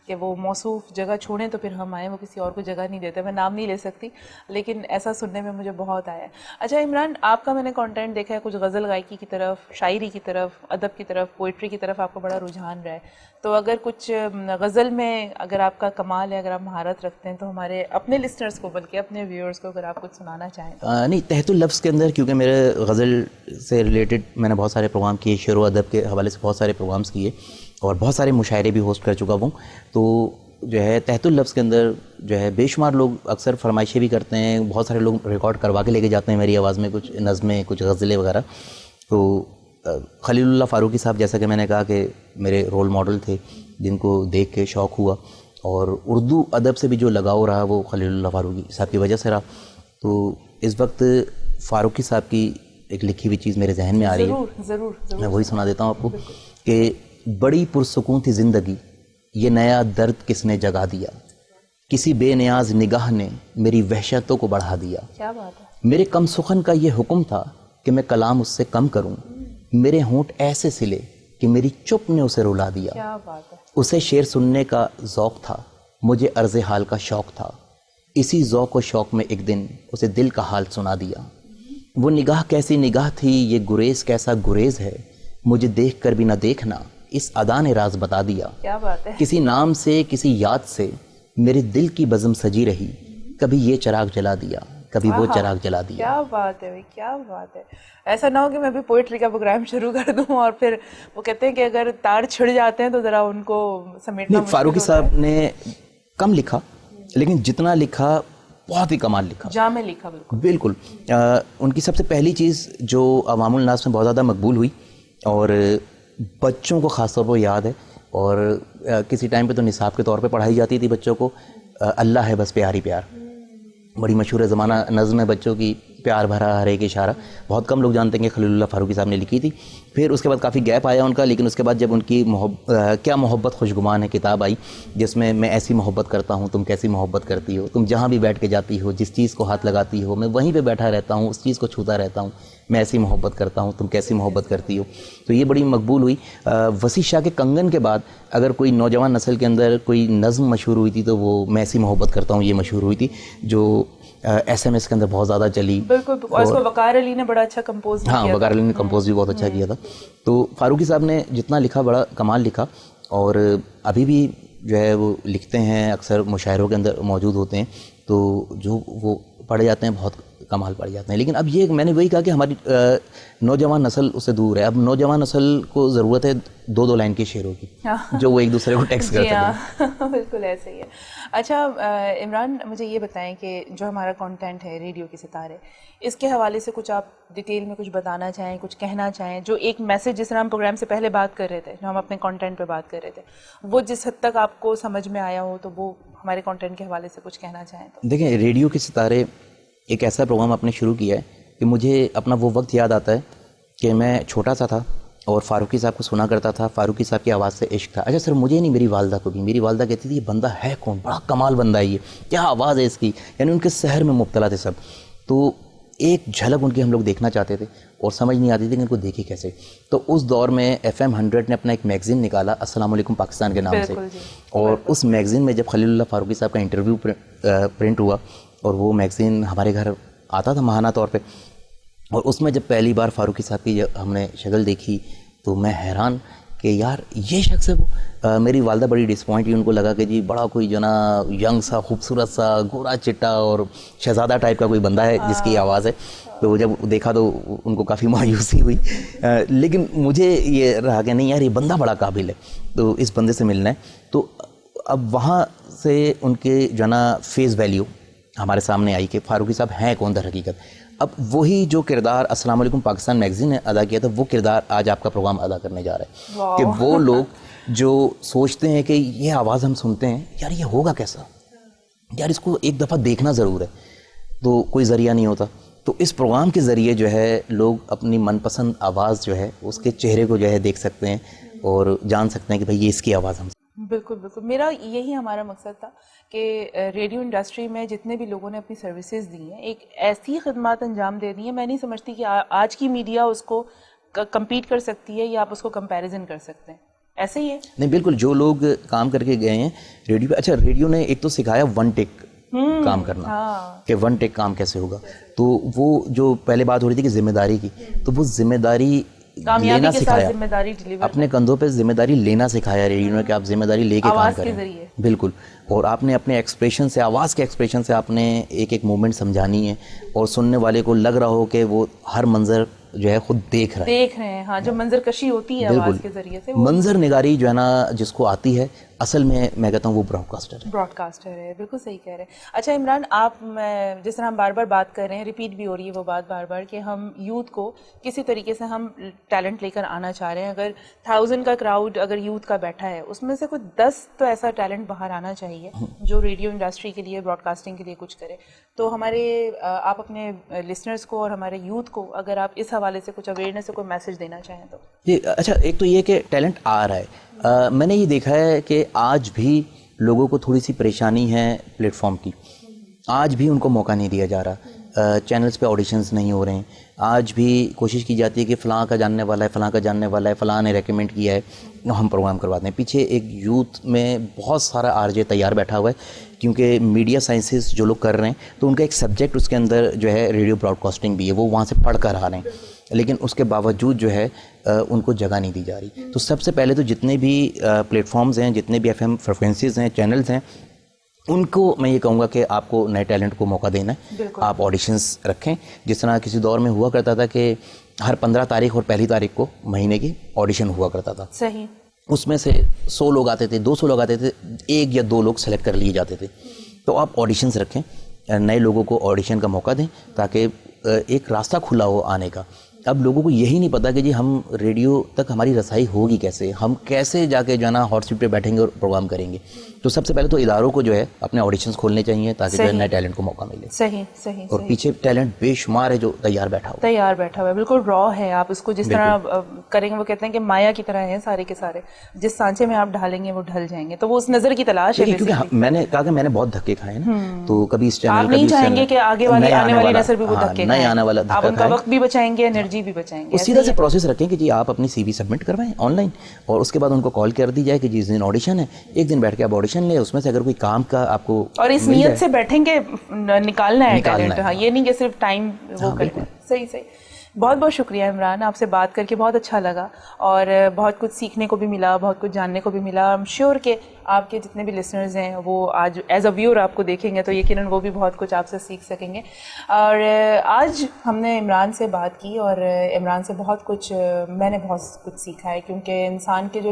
کہ وہ موصوف جگہ چھوڑیں تو پھر ہم آئیں, وہ کسی اور کو جگہ نہیں دیتے. میں نام نہیں لے سکتی, لیکن ایسا سننے میں مجھے بہت آیا ہے. اچھا عمران, آپ کا میں نے کانٹینٹ دیکھا ہے, کچھ غزل گائکی کی طرف, شاعری کی طرف, ادب کی طرف, پوئٹری کی طرف آپ کا بڑا رجحان رہا ہے. تو اگر کچھ غزل میں اگر آپ کا کمال ہے, اگر آپ مہارت رکھتے ہیں, تو ہمارے اپنے لسنرز کو, بلکہ اپنے ویورز کو اگر آپ کچھ سنانا چاہیں. نہیں, تحت اللفظ کے اندر, کیونکہ میرے غزل سے ریلیٹڈ میں نے بہت سارے پروگرام کیے, شعر و ادب کے حوالے سے بہت سارے پروگرامس کیے, اور بہت سارے مشاعرے بھی ہوسٹ کر چکا ہوں. تو جو ہے تحت اللفظ کے اندر جو ہے بے شمار لوگ اکثر فرمائشیں بھی کرتے ہیں, بہت سارے لوگ ریکارڈ کروا کے لے کے جاتے ہیں میری آواز میں کچھ نظمیں, کچھ غزلیں وغیرہ. تو خلیل اللہ فاروقی صاحب, جیسا کہ میں نے کہا کہ میرے رول ماڈل تھے, جن کو دیکھ کے شوق ہوا, اور اردو ادب سے بھی جو لگاؤ رہا وہ خلیل اللہ فاروقی صاحب کی وجہ سے رہا. تو اس وقت فاروقی صاحب کی ایک لکھی ہوئی چیز میرے ذہن میں آ رہی ہے, ضرور میں وہی سنا دیتا ہوں آپ کو کہ بڑی پرسکون تھی زندگی, یہ نیا درد کس نے جگا دیا, کسی بے نیاز نگاہ نے میری وحشتوں کو بڑھا دیا. کیا بات ہے. میرے کم سخن کا یہ حکم تھا کہ میں کلام اس سے کم کروں, میرے ہونٹ ایسے سلے کہ میری چپ نے اسے رلا دیا. کیا بات ہے. اسے شعر سننے کا ذوق تھا, مجھے عرض حال کا شوق تھا, اسی ذوق و شوق میں ایک دن اسے دل کا حال سنا دیا. وہ نگاہ کیسی نگاہ تھی, یہ گریز کیسا گریز ہے, مجھے دیکھ کر بھی نہ دیکھنا اس ادا نے راز بتا دیا. کیا بات ہے. کسی نام سے, کسی یاد سے میرے دل کی بزم سجی رہی, کبھی یہ چراغ جلا دیا, کبھی وہ چراغ جلا دیا. کیا بات ہے بھائی, کیا بات ہے. ایسا نہ ہو کہ میں بھی پوئٹری کا پروگرام شروع کر دوں اور پھر وہ کہتے ہیں کہ اگر تار چھڑ جاتے ہیں تو ذرا ان کو سمیٹنا. فاروقی صاحب نے کم لکھا, لیکن جتنا لکھا بہت ہی کمال لکھا, جامع لکھا. بالکل. ان کی سب سے پہلی چیز جو عوام الناس میں بہت زیادہ مقبول ہوئی اور بچوں کو خاص طور پر یاد ہے, اور کسی ٹائم پہ تو نصاب کے طور پہ پڑھائی جاتی تھی بچوں کو اللہ ہے بس پیار ہی پیار. بڑی مشہور زمانہ نظم ہے بچوں کی, پیار بھرا ہر ایک اشارہ. بہت کم لوگ جانتے ہیں کہ خلیل اللہ فاروقی صاحب نے لکھی تھی. پھر اس کے بعد کافی گیپ آیا ان کا, لیکن اس کے بعد جب ان کی کیا محبت خوشگمان ہے کتاب آئی, جس میں ایسی محبت کرتا ہوں تم کیسی محبت کرتی ہو, تم جہاں بھی بیٹھ کے جاتی ہو, جس چیز کو ہاتھ لگاتی ہو, میں وہیں پہ بیٹھا رہتا ہوں, اس چیز کو چھوتا رہتا ہوں, میں ایسی محبت کرتا ہوں تم کیسی محبت کرتی ہو. تو یہ بڑی مقبول ہوئی. وسیع شاہ کے کنگن کے بعد اگر کوئی نوجوان نسل کے اندر کوئی نظم مشہور ہوئی تھی تو وہ میں ایسی محبت کرتا ہوں یہ مشہور ہوئی تھی, جو ایس ایم ایس کے اندر بہت زیادہ چلی. بالکل, اور اس کو وقار علی نے بڑا اچھا کمپوز کیا. ہاں, وقار علی نے کمپوز بھی بہت اچھا کیا تھا. تو فاروقی صاحب نے جتنا لکھا بڑا کمال لکھا, اور ابھی بھی جو ہے وہ لکھتے ہیں, اکثر مشاعروں کے اندر موجود ہوتے ہیں, تو جو وہ پڑھے جاتے ہیں بہت کمال پڑھ جاتے ہیں. لیکن اب یہ میں نے وہی کہا کہ ہماری نوجوان نسل اس سے دور ہے. اب نوجوان نسل کو ضرورت ہے 2 لائن کے شعروں کی, جو وہ ایک دوسرے کو ٹیکسٹ کر سکیں. بالکل ایسے ہی ہے. اچھا عمران, مجھے یہ بتائیں کہ جو ہمارا کانٹینٹ ہے ریڈیو کے ستارے, اس کے حوالے سے کچھ آپ ڈیٹیل میں کچھ بتانا چاہیں, کچھ کہنا چاہیں, جو ایک میسج جس طرح ہم پروگرام سے پہلے بات کر رہے تھے, جو ہم اپنے کانٹینٹ پہ بات کر رہے تھے, وہ جس حد تک آپ کو سمجھ میں آیا ہو, تو وہ ہمارے کانٹینٹ کے حوالے سے کچھ کہنا چاہیں تو. دیکھیں, ریڈیو کے ستارے ایک ایسا پروگرام آپ نے شروع کیا ہے کہ مجھے اپنا وہ وقت یاد آتا ہے کہ میں چھوٹا سا تھا اور فاروقی صاحب کو سنا کرتا تھا. فاروقی صاحب کی آواز سے عشق تھا. اچھا سر, مجھے نہیں, میری والدہ کو بھی. میری والدہ کہتی تھی یہ بندہ ہے کون, بڑا کمال بندہ ہے یہ, کیا آواز ہے اس کی. یعنی ان کے سحر میں مبتلا تھے سب. تو ایک جھلک ان کی ہم لوگ دیکھنا چاہتے تھے اور سمجھ نہیں آتی تھی کہ ان کو دیکھے کیسے. تو اس دور میں FM 100 نے اپنا ایک میگزین نکالا السلام علیکم پاکستان کے نام سے, اور اس میگزین میں جب خلیل اللہ فاروقی صاحب کا انٹرویو پرنٹ ہوا, اور وہ میگزین ہمارے گھر آتا تھا ماہانہ طور پہ, اور اس میں جب پہلی بار فاروقی صاحب کی ہم نے شکل دیکھی تو میں حیران کہ یار یہ شخص ہے وہ. میری والدہ بڑی ڈسپوائنٹ ہوئی, ان کو لگا کہ جی بڑا کوئی جو نا ینگ سا خوبصورت سا گورا چٹا اور شہزادہ ٹائپ کا کوئی بندہ ہے جس کی آواز ہے. تو جب دیکھا تو ان کو کافی مایوسی ہوئی, لیکن مجھے یہ رہا کہ نہیں یار یہ بندہ بڑا قابل ہے, تو اس بندے سے ملنا ہے. تو اب وہاں سے ان کے جو نا فیس ویلیو ہمارے سامنے آئی کہ فاروقی صاحب ہیں کون در حقیقت. اب وہی جو کردار السلام علیکم پاکستان میگزین نے ادا کیا تھا, وہ کردار آج آپ کا پروگرام ادا کرنے جا رہا ہے. کہ وہ لوگ جو سوچتے ہیں کہ یہ آواز ہم سنتے ہیں, یار یہ ہوگا کیسا, یار اس کو ایک دفعہ دیکھنا ضرور ہے, تو کوئی ذریعہ نہیں ہوتا. تو اس پروگرام کے ذریعے جو ہے لوگ اپنی من پسند آواز جو ہے اس کے چہرے کو جو ہے دیکھ سکتے ہیں اور جان سکتے ہیں کہ بھائی یہ اس کی آواز ہم. بالکل بالکل, میرا یہی ہمارا مقصد تھا کہ ریڈیو انڈسٹری میں جتنے بھی لوگوں نے اپنی سروسز دی ہیں, ایک ایسی خدمات انجام دے دی ہیں. میں نہیں سمجھتی کہ آج کی میڈیا اس کو کمپیٹ کر سکتی ہے یا آپ اس کو کمپیریزن کر سکتے ہیں. ایسے ہی ہے. نہیں بالکل, جو لوگ کام کر کے گئے ہیں ریڈیو پہ. اچھا ریڈیو نے ایک تو سکھایا ون ٹیک کام کرنا, کہ ون ٹیک کام کیسے ہوگا. تو وہ جو پہلے بات ہو رہی تھی کہ ذمہ داری کی, تو وہ ذمہ داری لینا سکھایا, اپنے کندھوں پہ ذمہ داری لینا سکھایا ریڈیو نے, کہ آپ ذمہ داری لے کے کام کریں. بالکل, اور آپ نے اپنے ایکسپریشن سے, آواز کے ایکسپریشن سے آپ نے ایک ایک مومنٹ سمجھانی ہے, اور سننے والے کو لگ رہا ہو کہ وہ ہر منظر جو ہے خود دیکھ رہے ہیں. ہاں, جو منظر کشی ہوتی ہے آواز کے ذریعے سے, منظر نگاری جو ہے نا جس کو آتی ہے, اصل میں کہتا ہوں وہ براڈ کاسٹر ہے. بالکل صحیح کہہ رہے ہیں. اچھا عمران, آپ جس طرح ہم بار بار بات کر رہے ہیں, ریپیٹ بھی ہو رہی ہے وہ بات بار بار, کہ ہم یوتھ کو کسی طریقے سے ہم ٹیلنٹ لے کر آنا چاہ رہے ہیں. اگر 1000 کا کراؤڈ اگر یوتھ کا بیٹھا ہے, اس میں سے کچھ 10 تو ایسا ٹیلنٹ باہر آنا چاہیے جو ریڈیو انڈسٹری کے لیے, براڈ کاسٹنگ کے لیے کچھ کرے. تو ہمارے آپ اپنے لسنرز کو اور ہمارے یوتھ کو اگر آپ اس حوالے سے کچھ اویئرنیس سے کوئی میسج دینا چاہیں تو. جی اچھا, ایک تو یہ کہ ٹیلنٹ آ رہا ہے. میں نے یہ دیکھا ہے کہ آج بھی لوگوں کو تھوڑی سی پریشانی ہے پلیٹ فارم کی. آج بھی ان کو موقع نہیں دیا جا رہا, چینلز پہ آڈیشنز نہیں ہو رہے ہیں. آج بھی کوشش کی جاتی ہے کہ فلاں کا جاننے والا ہے, فلاں کا جاننے والا ہے, فلاں نے ریکمینڈ کیا ہے, ہم پروگرام کرواتے ہیں. پیچھے ایک یوتھ میں بہت سارا RJ تیار بیٹھا ہوا ہے, کیونکہ میڈیا سائنسز جو لوگ کر رہے ہیں تو ان کا ایک سبجیکٹ اس کے اندر جو ہے ریڈیو براڈ کاسٹنگ بھی ہے, وہ وہاں سے پڑھ کر آ رہے ہیں, لیکن اس کے باوجود جو ہے ان کو جگہ نہیں دی جا رہی. تو سب سے پہلے تو جتنے بھی پلیٹ فارمز ہیں, جتنے بھی FM فریکوینسیز ہیں, چینلز ہیں, ان کو میں یہ کہوں گا کہ آپ کو نئے ٹیلنٹ کو موقع دینا ہے. آپ آڈیشنز رکھیں, جس طرح کسی دور میں ہوا کرتا تھا کہ ہر 15 تاریخ اور پہلی تاریخ کو مہینے کی آڈیشن ہوا کرتا تھا. صحیح. اس میں سے 100 لوگ آتے تھے, 200 لوگ آتے تھے, 1 یا 2 لوگ سلیکٹ کر لیے جاتے تھے. تو آپ آڈیشنز رکھیں, نئے لوگوں کو آڈیشن کا موقع دیں تاکہ ایک راستہ کھلا ہو آنے کا. اب لوگوں کو یہی نہیں پتا کہ جی ہم ریڈیو تک ہماری رسائی ہوگی کیسے, ہم کیسے جا کے جو ہے نا ہاٹ سیٹ پہ بیٹھیں گے اور پروگرام کریں گے. تو سب سے پہلے تو اداروں کو جو ہے اپنے آڈیشنز کھولنے چاہیے تاکہ جو ہے نئے ٹیلنٹ کو موقع ملے. صحیح. اور پیچھے ٹیلنٹ بے شمار ہے جو تیار بیٹھا ہوا ہے, بالکل را ہے. آپ اس کو جس طرح کریں گے, وہ کہتے ہیں کہ مایا کی طرح ہیں سارے کے سارے, جس سانچے میں آپ ڈھالیں گے وہ ڈھل جائیں گے. تو وہ اس نظر کی تلاش ہے. کیونکہ میں نے کہا کہ میں نے بہت دھکے کھائے نا, تو کبھی اس چینل آپ نہیں چاہیں گے کہ آگے والی آنے والی نسل بھی وہ دھکے نئے آنے والا آپ ان کا وقت بھی بچائیں گے, انرجی بھی بچائیں گے. اسی طرح سے پروسیس رکھیں کہ جی آپ اپنی سی وی سبمٹ کروائیں آن لائن, اور اس کے بعد ان کو کال کر دی جائے کہ جس دن آڈیشن ہے ایک دن بیٹھ کے آپ آڈیشن لیں, اس میں سے اگر کوئی کام کا آپ کو, اور اس نیت سے بیٹھیں کہ نکالنا ہے ٹیلنٹ. ہاں, یہ نہیں کہ صرف ٹائم وہ کرنا ہے. صحیح. بہت بہت شکریہ عمران, آپ سے بات کر کے بہت اچھا لگا, اور بہت کچھ سیکھنے کو بھی ملا, بہت کچھ جاننے کو بھی ملا. ایم شیور کہ آپ کے جتنے بھی لسنرز ہیں وہ آج ایز اے ویور آپ کو دیکھیں گے تو یقیناً وہ بھی بہت کچھ آپ سے سیکھ سکیں گے. اور آج ہم نے عمران سے بات کی, اور عمران سے بہت کچھ میں نے بہت کچھ سیکھا ہے, کیونکہ انسان کے جو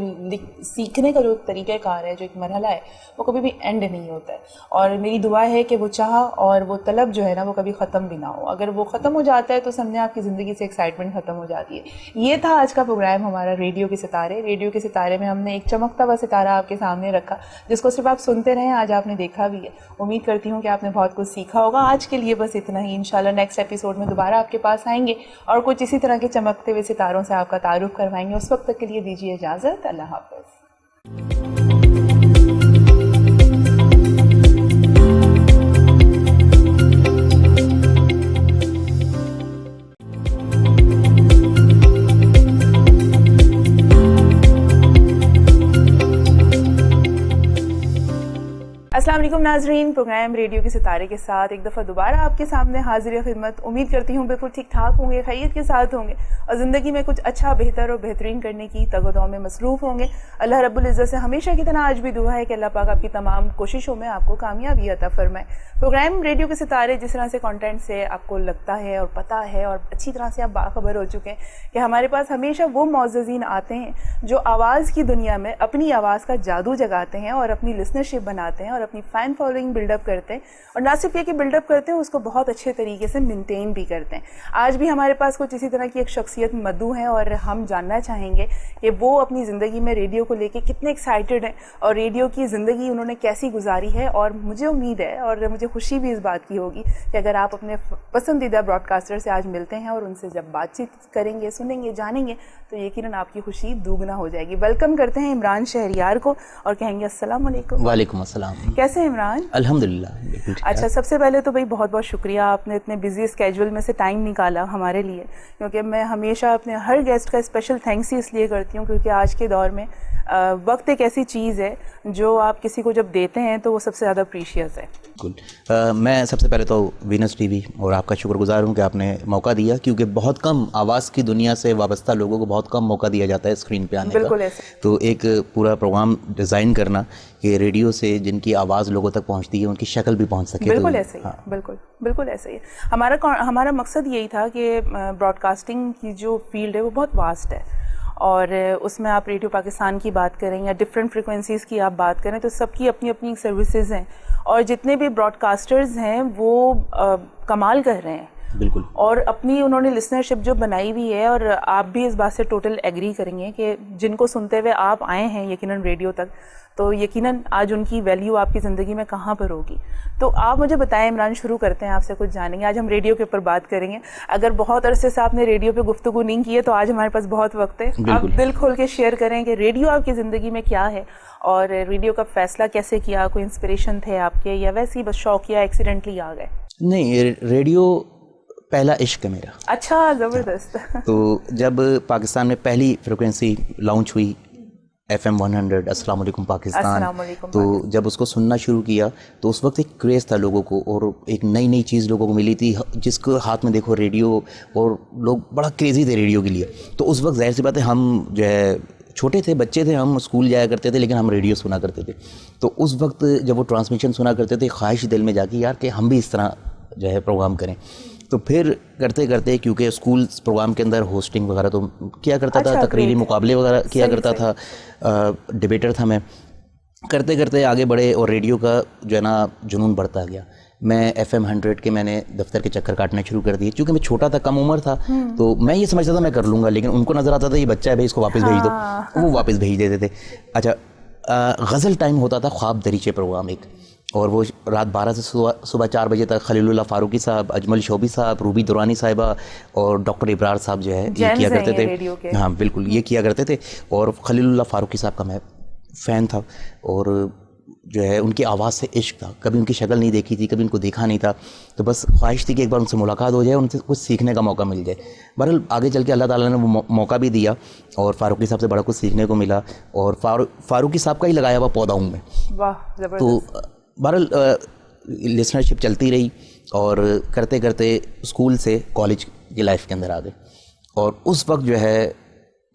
سیکھنے کا جو طریقہ کار ہے, جو ایک مرحلہ ہے, وہ کبھی بھی اینڈ نہیں ہوتا ہے. اور میری دعا ہے کہ وہ چاہا اور وہ طلب جو ہے نا وہ کبھی ختم بھی نہ ہو. اگر وہ ختم ہو جاتا ہے تو سمجھیں آپ کی زندگی سے ایکسائٹمنٹ ختم ہو جاتی ہے. یہ تھا آج کا پروگرام ہمارا ریڈیو کے ستارے. ریڈیو کے ستارے میں ہم نے ایک چمکتا ہوا ستارہ آپ کے سامنے رکھا, جس کو صرف آپ سنتے رہیں. آج آپ نے دیکھا بھی ہے. امید کرتی ہوں کہ آپ نے بہت کچھ سیکھا ہوگا. آج کے لیے بس اتنا ہی. انشاءاللہ نیکسٹ ایپیسوڈ میں دوبارہ آپ کے پاس آئیں گے اور کچھ اسی طرح کے چمکتے ہوئے ستاروں سے آپ کا تعارف کروائیں گے. اس وقت تک کے لیے دیجیے اجازت. اللہ حافظ. السلام علیکم ناظرین, پروگرام ریڈیو کے ستارے کے ساتھ ایک دفعہ دوبارہ آپ کے سامنے حاضر خدمت. امید کرتی ہوں بالکل ٹھیک ٹھاک ہوں گے, خیریت کے ساتھ ہوں گے, اور زندگی میں کچھ اچھا, بہتر اور بہترین کرنے کی تگ و دو میں مصروف ہوں گے. اللہ رب العزت سے ہمیشہ کی طرح آج بھی دعا ہے کہ اللہ پاک آپ کی تمام کوششوں میں آپ کو کامیابی عطا فرمائے. پروگرام ریڈیو کے ستارے جس طرح سے کانٹینٹ سے آپ کو لگتا ہے اور پتہ ہے, اور اچھی طرح سے آپ باخبر ہو چکے ہیں کہ ہمارے پاس ہمیشہ وہ معززین آتے ہیں جو آواز کی دنیا میں اپنی آواز کا جادو جگاتے ہیں اور اپنی لسنرشپ بناتے ہیں اور اپنی فین فالوئنگ بلڈ اپ کرتے ہیں, اور نہ صرف یہ کہ بلڈ اپ کرتے ہیں, اس کو بہت اچھے طریقے سے مینٹین بھی کرتے ہیں. آج بھی ہمارے پاس کچھ اسی طرح کی ایک شخصیت مدعو ہیں, اور ہم جاننا چاہیں گے کہ وہ اپنی زندگی میں ریڈیو کو لے کے کتنے ایکسائٹیڈ ہیں, اور ریڈیو کی زندگی انہوں نے کیسی گزاری ہے. اور مجھے امید ہے اور مجھے خوشی بھی اس بات کی ہوگی کہ اگر آپ اپنے پسندیدہ براڈ کاسٹر سے آج ملتے ہیں اور ان سے جب بات چیت کریں گے, سنیں گے, جانیں گے, تو یقیناً آپ کی خوشی دوگنا ہو جائے گی. ویلکم کرتے ہیں عمران شہریار کو اور کہیں گے السلام علیکم. وعلیکم السلام. کیسے ہیں عمران؟ الحمدللہ. اچھا, سب سے پہلے تو بھائی بہت بہت شکریہ, آپ نے اتنے بزی اسکیجول میں سے ٹائم نکالا ہمارے لیے, کیونکہ میں ہمیشہ اپنے ہر گیسٹ کا اسپیشل تھینکس ہی اس لیے کرتی ہوں کیونکہ آج کے دور میں وقت ایک ایسی چیز ہے جو آپ کسی کو جب دیتے ہیں تو وہ سب سے زیادہ پریشیس ہے. میں سب سے پہلے تو وینس ٹی وی اور آپ کا شکر گزار ہوں کہ آپ نے موقع دیا, کیونکہ بہت کم آواز کی دنیا سے وابستہ لوگوں کو بہت کم موقع دیا جاتا ہے اسکرین پہ آنے کا. بالکل ایسے. تو ایک پورا پروگرام ڈیزائن کرنا کہ ریڈیو سے جن کی آواز لوگوں تک پہنچتی ہے ان کی شکل بھی پہنچ سکے. بالکل ایسے ہی. بالکل ایسے ہی. ہمارا مقصد یہی تھا کہ براڈ کاسٹنگ کی جو فیلڈ ہے وہ بہت واسٹ ہے, اور اس میں آپ ریڈیو پاکستان کی بات کریں یا ڈفرینٹ فریکوینسیز کی آپ بات کریں تو سب کی اپنی اپنی سروسز ہیں, اور جتنے بھی براڈ کاسٹرز ہیں وہ کمال کر رہے ہیں. بالکل. اور اپنی انہوں نے لسنرشپ جو بنائی ہوئی ہے, اور آپ بھی اس بات سے ٹوٹل ایگری کریں گے کہ جن کو سنتے ہوئے آپ آئے ہیں یقیناً ریڈیو تک, تو یقیناً آج ان کی ویلیو آپ کی زندگی میں کہاں پر ہوگی. تو آپ مجھے بتائیں عمران, شروع کرتے ہیں آپ سے, کچھ جانیں گے. آج ہم ریڈیو کے اوپر بات کریں گے. اگر بہت عرصے سے آپ نے ریڈیو پہ گفتگو نہیں کی ہے تو آج ہمارے پاس بہت وقت ہے. آپ دل کھول کے شیئر کریں کہ ریڈیو آپ کی زندگی میں کیا ہے, اور ریڈیو کا فیصلہ کیسے کیا, کوئی انسپریشن تھے آپ کے یا ویسے ہی بس شوق یا ایکسیڈنٹلی آ گئے؟ نہیں, ریڈیو پہلا عشق ہے میرا. اچھا, زبردست. تو جب پاکستان میں پہلی فریکوینسی لانچ ہوئی FM 100 السلام علیکم پاکستان, تو جب اس کو سننا شروع کیا تو اس وقت ایک کریز تھا لوگوں کو, اور ایک نئی نئی چیز لوگوں کو ملی تھی, جس کو ہاتھ میں دیکھو ریڈیو, اور لوگ بڑا کریزی تھے ریڈیو کے لیے. تو اس وقت ظاہر سی بات ہے ہم جو ہے چھوٹے تھے, بچے تھے, ہم اسکول جایا کرتے تھے لیکن ہم ریڈیو سنا کرتے تھے. تو اس وقت جب وہ ٹرانسمیشن سنا کرتے تھے, خواہش دل میں جاگی یار کہ ہم بھی اس طرح جو ہے پروگرام کریں. تو پھر کرتے کرتے, کیونکہ اسکول پروگرام کے اندر ہوسٹنگ وغیرہ تو کیا کرتا تھا, تقریری مقابلے وغیرہ کیا کرتا تھا, ڈبیٹر تھا میں, کرتے کرتے آگے بڑھے اور ریڈیو کا جو ہے نا جنون بڑھتا گیا. میں FM 100 کے میں نے دفتر کے چکر کاٹنا شروع کر دیے. چونکہ میں چھوٹا تھا, کم عمر تھا, تو میں یہ سمجھتا تھا میں کر لوں گا, لیکن ان کو نظر آتا تھا یہ بچہ ہے بھائی اس کو واپس بھیج دو, وہ واپس بھیج دیتے تھے. اچھا, غزل ٹائم ہوتا تھا خواب دریچے پروگرام ایک, اور وہ رات 12 سے صبح 4 بجے تک خلیل اللہ فاروقی صاحب, اجمل شوبی صاحب, روبی دورانی صاحبہ اور ڈاکٹر ابرار صاحب جو ہے یہ کیا کرتے تھے. ہاں بالکل, یہ کیا کرتے تھے. اور خلیل اللہ فاروقی صاحب کا میں فین تھا, اور جو ہے ان کی آواز سے عشق تھا. کبھی ان کی شکل نہیں دیکھی تھی, کبھی ان کو دیکھا نہیں تھا, تو بس خواہش تھی کہ ایک بار ان سے ملاقات ہو جائے, ان سے کچھ سیکھنے کا موقع مل جائے. بہرحال آگے چل کے اللہ تعالیٰ نے وہ موقع بھی دیا, اور فاروقی صاحب سے بڑا کچھ سیکھنے کو ملا, اور فاروقی صاحب کا ہی لگایا ہوا پودا ہوں میں. تو بہرحال لسنرشپ چلتی رہی, اور کرتے کرتے اسکول سے کالج کی لائف کے اندر آ گئے. اور اس وقت جو ہے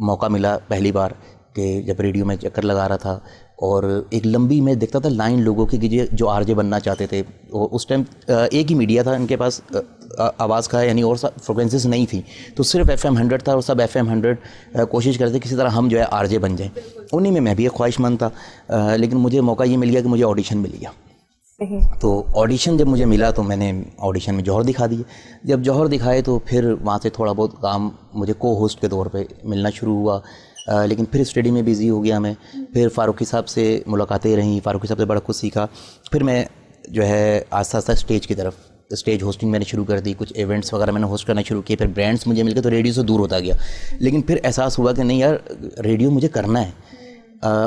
موقع ملا پہلی بار کہ جب ریڈیو میں چکر لگا رہا تھا, اور ایک لمبی میں دیکھتا تھا لائن لوگوں کی کہ جو RJ بننا چاہتے تھے. اس ٹائم ایک ہی میڈیا تھا ان کے پاس آواز کا, یعنی اور سب فریکوینسیز نہیں تھیں, تو صرف FM 100 تھا, اور سب FM 100 کوشش کرتے کسی طرح ہم جو ہے RJ بن جائیں. انہیں میں بھی ایک خواہش مند تھا, لیکن مجھے موقع یہ مل گیا کہ مجھے آڈیشن مل گیا. تو آڈیشن جب مجھے ملا تو میں نے آڈیشن میں جوہر دکھا دیے. جب جوہر دکھائے تو پھر وہاں سے تھوڑا بہت کام مجھے کو ہوسٹ کے طور پہ ملنا شروع ہوا, لیکن پھر اسٹڈی میں بیزی ہو گیا میں. پھر فاروقی صاحب سے ملاقاتیں رہیں, فاروقی صاحب سے بڑا کچھ سیکھا. پھر میں جو ہے آہستہ آہستہ اسٹیج کی طرف, اسٹیج ہوسٹنگ میں نے شروع کر دی, کچھ ایونٹس وغیرہ میں نے ہوسٹ کرنا شروع کیے. پھر برانڈس مجھے مل گئے تو ریڈیو سے دور ہوتا گیا, لیکن پھر احساس ہوا کہ نہیں یار ریڈیو مجھے کرنا ہے.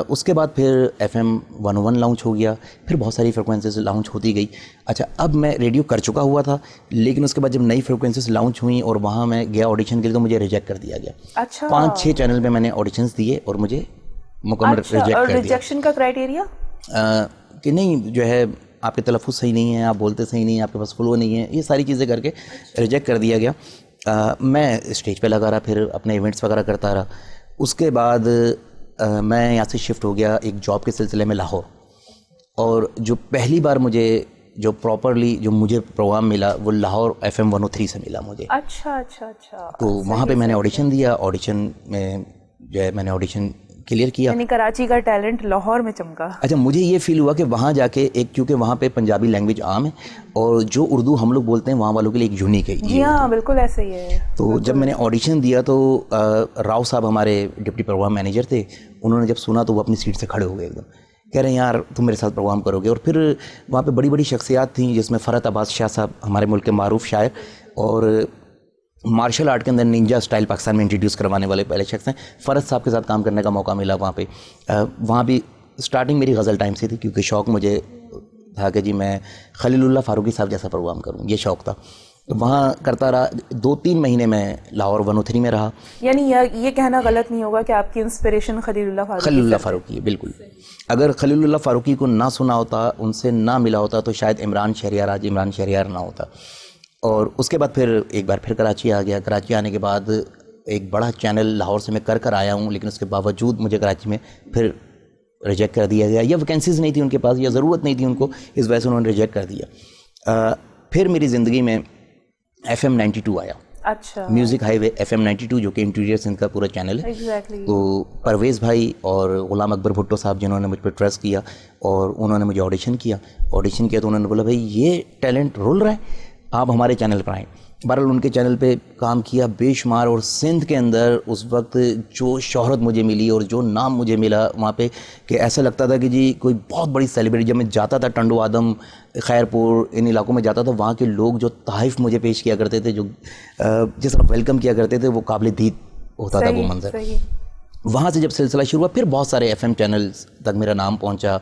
اس کے بعد پھر FM 101 لانچ ہو گیا, پھر بہت ساری فریکوینسیز لانچ ہوتی گئی. اچھا, اب میں ریڈیو کر چکا ہوا تھا, لیکن اس کے بعد جب نئی فریکوینسیز لانچ ہوئیں اور وہاں میں گیا آڈیشن کے لیے تو مجھے ریجیکٹ کر دیا گیا. 5-6 چینل پہ میں نے آڈیشنز دیے اور مجھے مکمل ریجیکٹ کر دیا. اور ریجیکشن کا کرائٹیریا کہ نہیں جو ہے آپ کے تلفظ صحیح نہیں ہے, آپ بولتے صحیح نہیں ہیں, آپ کے پاس فلو نہیں ہے, یہ ساری چیزیں کر کے ریجیکٹ کر دیا گیا. میں اسٹیج پہ لگا رہا, پھر اپنے ایونٹس وغیرہ کرتا رہا. اس کے بعد میں یہاں سے شفٹ ہو گیا ایک جاب کے سلسلے میں لاہور, اور جو پہلی بار مجھے جو پراپرلی جو مجھے پروگرام ملا وہ لاہور FM 103 سے ملا مجھے. اچھا. تو وہاں پہ میں نے آڈیشن دیا, آڈیشن میں جو ہے میں نے آڈیشن کلیئر کیا. یعنی کراچی کا ٹیلنٹ لاہور میں چمکا. اچھا, مجھے یہ فیل ہوا کہ وہاں جا کے ایک, کیونکہ وہاں پہ پنجابی لینگویج عام ہے, اور جو اردو ہم لوگ بولتے ہیں وہاں والوں کے لیے ایک یونیک ہے. جی ہاں بالکل ایسے ہی ہے. تو جب میں نے آڈیشن دیا تو راؤ صاحب ہمارے ڈپٹی پروگرام مینیجر تھے, انہوں نے جب سنا تو وہ اپنی سیٹ سے کھڑے ہو گئے ایک دم, کہہ رہے ہیں یار تم میرے ساتھ پروگرام کرو گے. اور پھر وہاں پہ بڑی بڑی شخصیات تھیں, جس میں فرحت عباس شاہ صاحب ہمارے ملک کے معروف شاعر, اور مارشل آرٹ کے اندر نینجا اسٹائل پاکستان میں انٹروڈیوس کروانے والے پہلے شخص ہیں. فرحت صاحب کے ساتھ کام کرنے کا موقع ملا وہاں پہ. وہاں بھی اسٹارٹنگ میری غزل ٹائم سے تھی, کیونکہ شوق مجھے تھا کہ جی میں خلیل اللہ فاروقی صاحب جیسا پروگرام کروں, یہ شوق تھا. وہاں کرتا رہا. 2-3 مہینے میں لاہور 103 میں رہا. یعنی یہ کہنا غلط نہیں ہوگا کہ آپ کی انسپریشن خلیل اللہ فاروقی ہے. بالکل, اگر خلیل اللہ فاروقی کو نہ سنا ہوتا, ان سے نہ ملا ہوتا, تو شاید عمران شہریار نہ ہوتا. اور اس کے بعد پھر ایک بار پھر کراچی آ گیا. کراچی آنے کے بعد ایک بڑا چینل لاہور سے میں کر آیا ہوں, لیکن اس کے باوجود مجھے کراچی میں پھر ریجیکٹ کر دیا گیا, یا ویکینسیز نہیں تھی ان کے پاس, یا ضرورت نہیں تھی ان کو, اس وجہ سے انہوں نے ریجیکٹ کر دیا. پھر میری زندگی میں FM 92 آیا. اچھا, میوزک ہائی وے FM 92 جو کہ انٹیریئر ان کا پورا چینل ہے. تو پرویز بھائی اور غلام اکبر بھٹو صاحب جنہوں نے مجھ پہ ٹرسٹ کیا, اور انہوں نے مجھے آڈیشن کیا تو انہوں نے بولا بھائی یہ ٹیلنٹ رول رہا ہے, آپ ہمارے چینل پر آئیں. بہرحال ان کے چینل پہ کام کیا بے شمار, اور سندھ کے اندر اس وقت جو شہرت مجھے ملی اور جو نام مجھے ملا وہاں پہ, کہ ایسا لگتا تھا کہ جی کوئی بہت بڑی سیلیبریٹی. جب میں جاتا تھا ٹنڈو آدم, خیرپور, ان علاقوں میں جاتا تھا, وہاں کے لوگ جو تحائف مجھے پیش کیا کرتے تھے, جو جس طرح ویلکم کیا کرتے تھے, وہ قابل دید ہوتا تھا وہ منظر. وہاں سے جب سلسلہ شروع ہوا, پھر بہت سارے FM چینلز تک میرا نام پہنچا.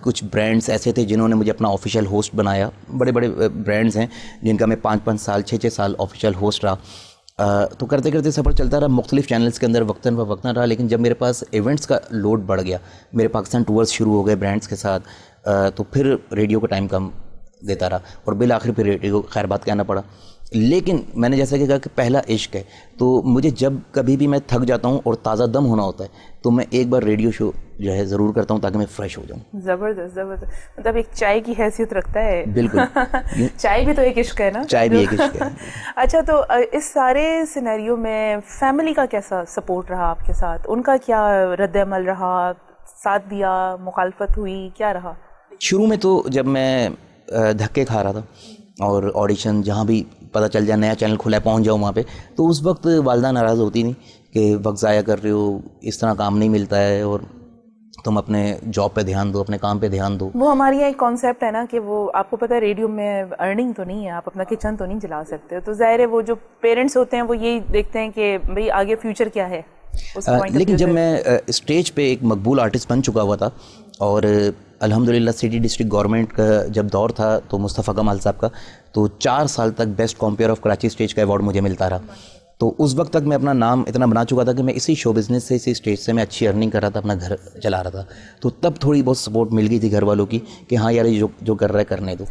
کچھ برانڈز ایسے تھے جنہوں نے مجھے اپنا آفیشیل ہوسٹ بنایا. بڑے بڑے برانڈز ہیں جن کا میں 5-5 سال 6-6 سال آفیشیل ہوسٹ رہا. تو کرتے کرتے سفر چلتا رہا, مختلف چینلز کے اندر وقتاً فوقتاً رہا. لیکن جب میرے پاس ایونٹس کا لوڈ بڑھ گیا, میرے پاکستان ٹورز شروع ہو گئے برانڈز کے ساتھ, تو پھر ریڈیو کا ٹائم کم دیتا رہا, اور بالآخر پھر ریڈیو خیر بات کہنا پڑا. لیکن میں نے جیسا کہ کہا کہ پہلا عشق ہے, تو مجھے جب کبھی بھی میں تھک جاتا ہوں اور تازہ دم ہونا ہوتا ہے, تو میں ایک بار ریڈیو شو جو ہے ضرور کرتا ہوں تاکہ میں فریش ہو جاؤں. زبردست, مطلب ایک چائے کی حیثیت رکھتا ہے. بالکل, چائے بھی تو ایک عشق ہے نا. چائے بھی ایک عشق ہے. اچھا, تو اس سارے سینیریو میں فیملی کا کیسا سپورٹ رہا آپ کے ساتھ؟ ان کا کیا رد عمل رہا, ساتھ دیا, مخالفت ہوئی, کیا رہا؟ شروع میں تو جب میں دھکے کھا رہا تھا اور آڈیشن جہاں بھی پتہ چل جائے نیا چینل کھلا ہے پہنچ جاؤں وہاں پہ. تو اس وقت والدہ ناراض ہوتی نہیں کہ وقت ضائع کر رہے ہو, اس طرح کام نہیں ملتا ہے, اور تم اپنے جاب پہ دھیان دو, اپنے کام پہ دھیان دو. وہ ہمارے یہاں ایک کانسیپٹ ہے نا کہ وہ آپ کو پتہ ہے ریڈیو میں ارننگ تو نہیں ہے, آپ اپنا کچن تو نہیں چلا سکتے, تو ظاہر ہے وہ جو پیرنٹس ہوتے ہیں وہ یہی دیکھتے ہیں کہ بھئی آگے فیوچر کیا ہے. لیکن جب میں اسٹیج پہ ایک مقبول آرٹسٹ بن چکا ہوا تھا اور الحمدللہ سٹی ڈسٹرکٹ گورنمنٹ کا جب دور تھا تو مصطفیٰ کمال صاحب کا, تو 4 سال تک best compare of Karachi stage کا ایوارڈ مجھے ملتا رہا. تو اس وقت تک میں اپنا نام اتنا بنا چکا تھا کہ میں اسی شو بزنس سے, اسی اسٹیج سے میں اچھی ارننگ کر رہا تھا, اپنا گھر چلا رہا تھا. تو تب تھوڑی بہت سپورٹ مل گئی تھی گھر والوں کی کہ ہاں یار یہ جو کر رہا ہے کرنے دو.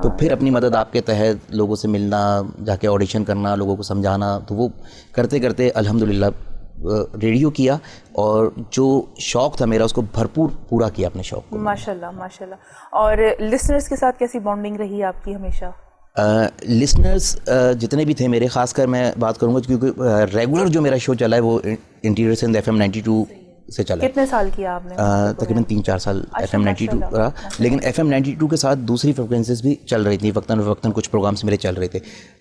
تو پھر اپنی مدد آپ کے تحت لوگوں سے ملنا, جا کے آڈیشن کرنا, لوگوں کو سمجھانا, تو وہ کرتے کرتے الحمدللہ ریڈیو کیا اور جو شوق تھا میرا اس کو بھرپور پورا کیا اپنے شوق کو. ماشاءاللہ ماشاءاللہ. اور لسنرز کے ساتھ کیسی بانڈنگ رہی آپ کی ہمیشہ؟ لسنرز جتنے بھی تھے میرے, خاص کر میں بات کروں گا کیونکہ ریگولر جو میرا شو چلا ہے وہ انٹیریئر سندھ FM 92 سے چلا. کتنے سال کیا آپ نے؟ تقریباً 3-4 سال FM 92 رہا, لیکن FM 92 کے ساتھ دوسری فریکوینسیز بھی چل رہی تھیں, وقتاً فوقتاً کچھ پروگرامس میرے چل رہے تھے.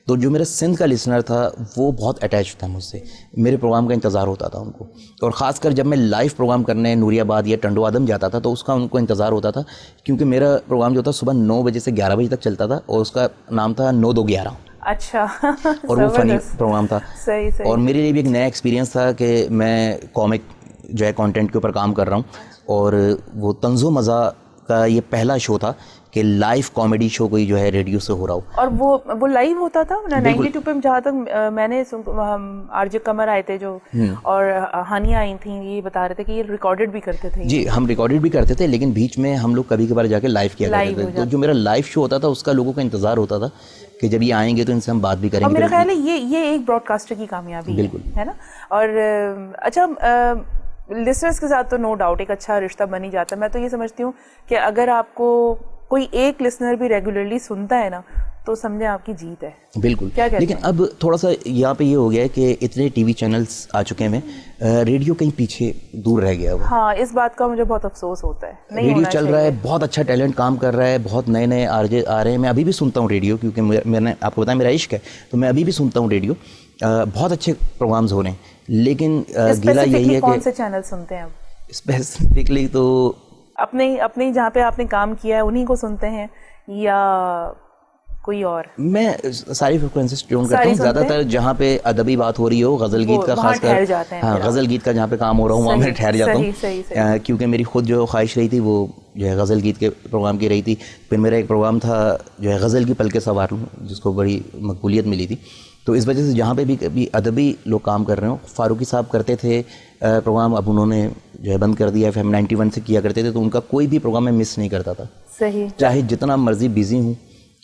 تو جو میرا سندھ کا لسنر تھا وہ بہت اٹیچ تھا مجھ سے, میرے پروگرام کا انتظار ہوتا تھا ان کو. اور خاص کر جب میں لائیو پروگرام کرنے نوری آباد یا ٹنڈو آدم جاتا تھا تو اس کا ان کو انتظار ہوتا تھا, کیونکہ میرا پروگرام جو تھا صبح 9 بجے سے 11 بجے تک چلتا تھا اور اس کا نام تھا 9-2-11. اچھا. اور وہ فنی پروگرام تھا. صحیح صحیح. اور میرے لیے بھی ایک نیا ایکسپیرینس تھا کہ میں کامک جو ہے کانٹینٹ کے اوپر کام کر رہا ہوں, اور وہ طنز و مزاح کا یہ پہلا شو تھا کہ لائیو کامیڈی شو کوئی جو ہے ریڈیو سے ہو رہا ہو. اور وہ لائیو ہوتا تھا 92 پہ, جہاں تک میں نے آر جے قمر آئے تھے جو, اور ہانیہ آئی تھیں, یہ بتا رہے تھے کہ یہ ریکارڈڈ بھی کرتے تھے. جی ہم ریکارڈڈ بھی کرتے تھے, لیکن بیچ میں ہم لوگ کبھی کبھار جا کے لائیو کیا کرتے تھے. تو جو میرا لائیو شو ہوتا تھا اس کا لوگوں کا انتظار ہوتا تھا کہ جب یہ آئیں گے تو ان سے ہم بات بھی کریں گے. اور میرا خیال ہے یہ ایک براڈ کاسٹر کی کامیابی ہے نا. اور اچھا, لسنرس کے ساتھ تو نو ڈاؤٹ ایک اچھا رشتہ بن ہی جاتا ہے. میں تو یہ سمجھتی ہوں کہ اگر آپ کو کوئی ایک لسنر بھی ریگولرلی سنتا ہے نا تو سمجھیں آپ کی جیت ہے. بالکل. لیکن اب تھوڑا سا یہاں پہ یہ ہو گیا ہے کہ اتنے ٹی وی چینلز آ چکے ہیں, ریڈیو کہیں پیچھے دور رہ گیا. ہاں اس بات کا مجھے بہت افسوس ہوتا ہے. ریڈیو چل رہا ہے, بہت اچھا ٹیلنٹ کام کر رہا ہے, بہت نئے نئے آر جے آ رہے ہیں. میں ابھی بھی سنتا ہوں ریڈیو, کیونکہ میں نے آپ کو بتایا میرا عشق ہے, تو میں ابھی بھی سنتا ہوں ریڈیو. بہت اچھے پروگرامز ہو رہے ہیں, لیکن گیلا یہی ہے کہ کون سے چینل سنتے ہیں آپ اسپیسیفکلی؟ تو اپنے جہاں پہ آپ نے کام کیا ہے انہیں کو سنتے ہیں یا کوئی اور؟ میں ساری فریکوینسیز ٹیون کرتا ہوں, زیادہ تر جہاں پہ ادبی بات ہو رہی ہو, غزل گیت کا خاص کر, ہاں غزل گیت کا جہاں پہ کام ہو رہا ہوں وہاں میں ٹھہر جاتا ہوں, کیونکہ میری خود جو خواہش رہی تھی وہ جو ہے غزل گیت کے پروگرام کی رہی تھی. پھر میرا ایک پروگرام تھا جو ہے غزل کی پلکیں سوار لوں, جس کو بڑی مقبولیت ملی تھی. تو اس وجہ سے جہاں پہ بھی ادبی لوگ کام کر رہے ہوں, فاروقی صاحب کرتے تھے پروگرام, اب انہوں نے جو ہے بند کر دیا, FM 91 سے کیا کرتے تھے, تو ان کا کوئی بھی پروگرام میں مس نہیں کرتا تھا. صحیح. چاہے جتنا مرضی بزی ہوں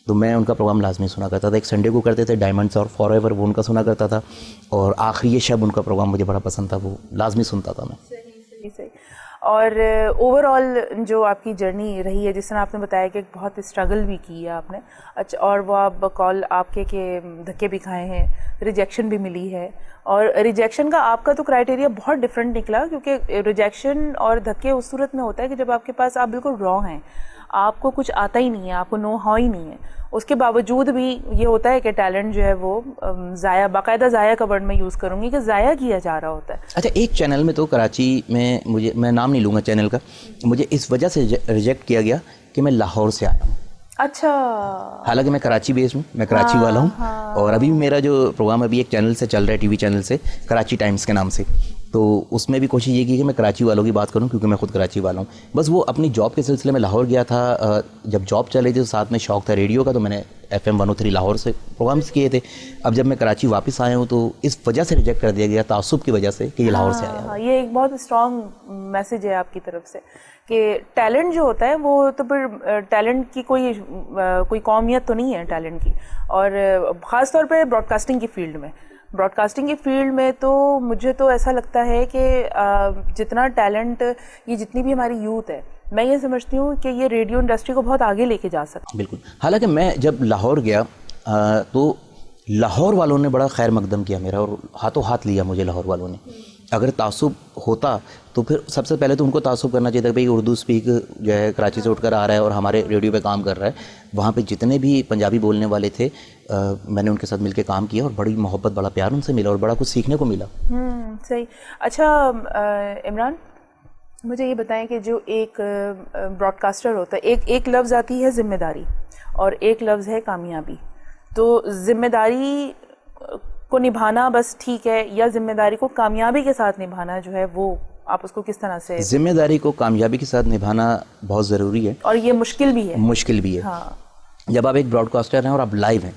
تو میں ان کا پروگرام لازمی سنا کرتا تھا. ایک سنڈے کو کرتے تھے ڈائمنڈس اور فار ایور, وہ ان کا سنا کرتا تھا, اور آخری شب ان کا پروگرام مجھے بڑا پسند تھا, وہ لازمی سنتا تھا میں. صحیح. اور اوور آل جو آپ کی جرنی رہی ہے, جس طرح آپ نے بتایا کہ بہت اسٹرگل بھی کی ہے آپ نے, اچھا, اور وہ آپ بقول آپ کے کہ دھکے بھی کھائے ہیں, ریجیکشن بھی ملی ہے, اور ریجیکشن کا آپ کا تو کرائٹیریا بہت ڈفرینٹ نکلا, کیونکہ ریجیکشن اور دھکے اس صورت میں ہوتا ہے کہ جب آپ کے پاس آپ بالکل را ہیں, آپ کو کچھ آتا ہی نہیں ہے, آپ کو نو ہاؤ ہی نہیں ہے, اس کے باوجود بھی یہ ہوتا ہے کہ ٹیلنٹ جو ہے وہ ضائع, باقاعدہ ضائع کا ورڈ میں یوز کروں گی کہ ضائع کیا جا رہا ہوتا ہے. اچھا, ایک چینل میں تو کراچی میں میں نام نہیں لوں گا چینل کا, مجھے اس وجہ سے ریجیکٹ کیا گیا کہ میں لاہور سے آیا ہوں. اچھا. حالانکہ میں کراچی بیس ہوں, میں کراچی والا ہوں, اور ابھی میرا جو پروگرام ابھی ایک چینل سے چل رہا ہے, ٹی وی چینل سے, کراچی ٹائمز کے نام سے, تو اس میں بھی کوشش یہ کی کہ میں کراچی والوں کی بات کروں, کیونکہ میں خود کراچی والا ہوں. بس وہ اپنی جاب کے سلسلے میں لاہور گیا تھا, جب جاب چل رہی تھی تو ساتھ میں شوق تھا ریڈیو کا, تو میں نے FM 103 لاہور سے پروگرامس کیے تھے. اب جب میں کراچی واپس آیا ہوں تو اس وجہ سے ریجیکٹ کر دیا گیا, تعصب کی وجہ سے, کہ یہ لاہور سے آیا ہوں. یہ ایک بہت اسٹرانگ میسج ہے آپ کی طرف سے کہ ٹیلنٹ جو ہوتا ہے وہ تو پھر ٹیلنٹ کی کوئی قومیت تو نہیں ہے ٹیلنٹ کی, اور خاص طور پہ براڈ کاسٹنگ کی فیلڈ میں. براڈ کاسٹنگ کی فیلڈ میں تو مجھے تو ایسا لگتا ہے کہ جتنا ٹیلنٹ, یہ جتنی بھی ہماری یوتھ ہے, میں یہ سمجھتی ہوں کہ یہ ریڈیو انڈسٹری کو بہت آگے لے کے جا سکتا. بالکل. حالانکہ میں جب لاہور گیا تو لاہور والوں نے بڑا خیر مقدم کیا میرا, اور ہاتھوں ہاتھ لیا مجھے لاہور والوں نے. اگر تعصب ہوتا تو پھر سب سے پہلے تو ان کو تعصب کرنا چاہیے تھا کہ بھائی اردو اسپیک جو ہے کراچی سے اٹھ کر آ رہا ہے اور ہمارے ریڈیو پہ کام کر رہا ہے. وہاں پہ جتنے بھی پنجابی بولنے والے تھے میں نے ان کے ساتھ مل کے کام کیا اور بڑی محبت بڑا پیار ان سے ملا اور بڑا کچھ سیکھنے کو ملا. صحیح. اچھا عمران مجھے یہ بتائیں کہ جو ایک براڈ کاسٹر ہوتا ہے ایک لفظ آتی ہے ذمہ داری اور ایک لفظ ہے کامیابی. تو ذمہ داری کو نبھانا بس ٹھیک ہے یا ذمہ داری کو کامیابی کے ساتھ نبھانا جو ہے وہ آپ اس کو کس طرح سے؟ ذمہ داری کو کامیابی کے ساتھ نبھانا بہت ضروری ہے اور یہ مشکل بھی ہے. مشکل بھی ہے. جب آپ ایک براڈ کاسٹر ہیں اور آپ لائیو ہیں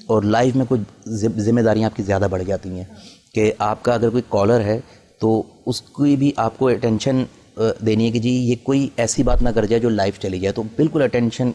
اور لائیو میں کچھ ذمہ داریاں آپ کی زیادہ بڑھ جاتی ہیں کہ آپ کا اگر کوئی کالر ہے تو اس کی بھی آپ کو اٹینشن دینی ہے کہ جی یہ کوئی ایسی بات نہ کر جائے جو لائیو چلی جائے. تو بالکل اٹینشن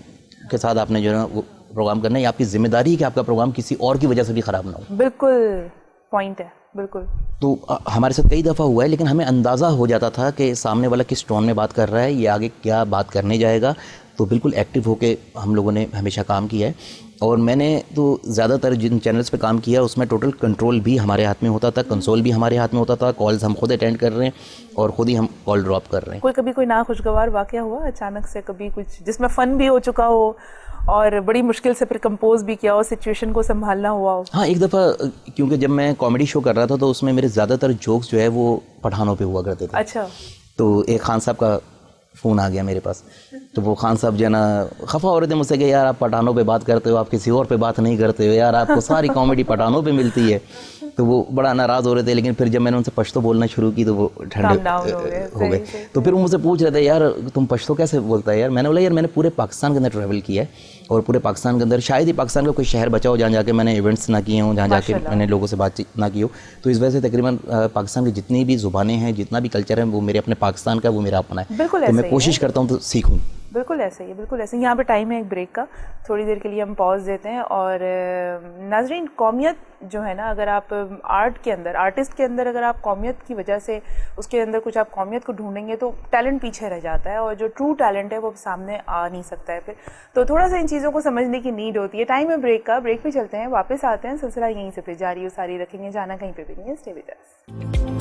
کے ساتھ آپ نے جو ہے نا وہ پروگرام کرنا ہے. آپ کی ذمہ داری ہے کہ آپ کا پروگرام کسی اور کی وجہ سے بھی خراب نہ ہو. بالکل پوائنٹ ہے. بالکل. تو ہمارے ساتھ کئی دفعہ ہوا ہے لیکن ہمیں اندازہ ہو جاتا تھا کہ سامنے والا کس ٹون میں بات کر رہا ہے, یہ آگے کیا بات کرنے جائے گا. تو بالکل ایکٹیو ہو کے ہم لوگوں نے ہمیشہ کام کیا ہے. اور میں نے تو زیادہ تر جن چینلز پہ کام کیا اس میں ٹوٹل کنٹرول بھی ہمارے ہاتھ میں ہوتا تھا, کنسول بھی ہمارے ہاتھ میں ہوتا تھا, کالز ہم خود اٹینڈ کر رہے ہیں اور خود ہی ہم کال ڈراپ کر رہے ہیں. کبھی کوئی ناخوشگوار واقعہ ہوا اچانک سے, کبھی کچھ جس میں فن بھی ہو چکا ہو اور بڑی مشکل سے پھر کمپوز بھی کیا ہو, سچویشن کو سنبھالنا ہوا ہو؟ ہاں ایک دفعہ کیونکہ جب میں کامیڈی شو کر رہا تھا تو اس میں میرے زیادہ تر جوکس جو ہے وہ پٹھانوں پہ ہوا کرتے تھے. اچھا. تو ایک خان صاحب کا فون آ گیا میرے پاس, تو وہ خان صاحب جو ہے نا خفا ہو رہے تھے مجھ سے کہ یار آپ پٹھانوں پہ بات کرتے ہو, آپ کسی اور پہ بات نہیں کرتے ہو, یار آپ کو ساری کامیڈی پٹھانوں پہ ملتی ہے. تو وہ بڑا ناراض ہو رہے تھے. لیکن پھر جب میں نے ان سے پشتو بولنا شروع کی تو وہ ٹھنڈے ہو گئے. تو پھر وہ مجھ سے پوچھ رہے تھے یار تم پشتو کیسے بولتا ہے یار. میں نے بولا یار میں نے پورے پاکستان کے اندر ٹریول کیا ہے اور پورے پاکستان کے اندر شاید ہی پاکستان کا کوئی شہر بچا ہو جہاں جا کے میں نے ایونٹس نہ کیے ہوں, جہاں جا کے میں نے لوگوں سے بات چیت نہ کی ہو. تو اس وجہ سے تقریباً پاکستان کی جتنی بھی زبانیں ہیں, جتنا بھی کلچر ہے, وہ میرے اپنے پاکستان کا وہ میرا اپنا ہے. تو میں کوشش کرتا ہوں تو سیکھوں. بالکل ایسا ہی ہے, بالکل ایسے. یہاں پہ ٹائم ہے ایک بریک کا, تھوڑی دیر کے لیے ہم پاز دیتے ہیں. اور ناظرین قومیت جو ہے نا, اگر آپ آرٹ کے اندر, آرٹسٹ کے اندر اگر آپ قومیت کی وجہ سے اس کے اندر کچھ آپ قومیت کو ڈھونڈیں گے تو ٹیلنٹ پیچھے رہ جاتا ہے اور جو ٹرو ٹیلنٹ ہے وہ سامنے آ نہیں سکتا ہے پھر. تو تھوڑا سا ان چیزوں کو سمجھنے کی نیڈ ہوتی ہے. ٹائم ہے بریک کا, بریک پہ چلتے ہیں, واپس آتے ہیں, سلسلہ یہیں سے پھر جاری و ساری رکھیں گے, جانا کہیں پہ بھی نہیں ہے. Stay with us.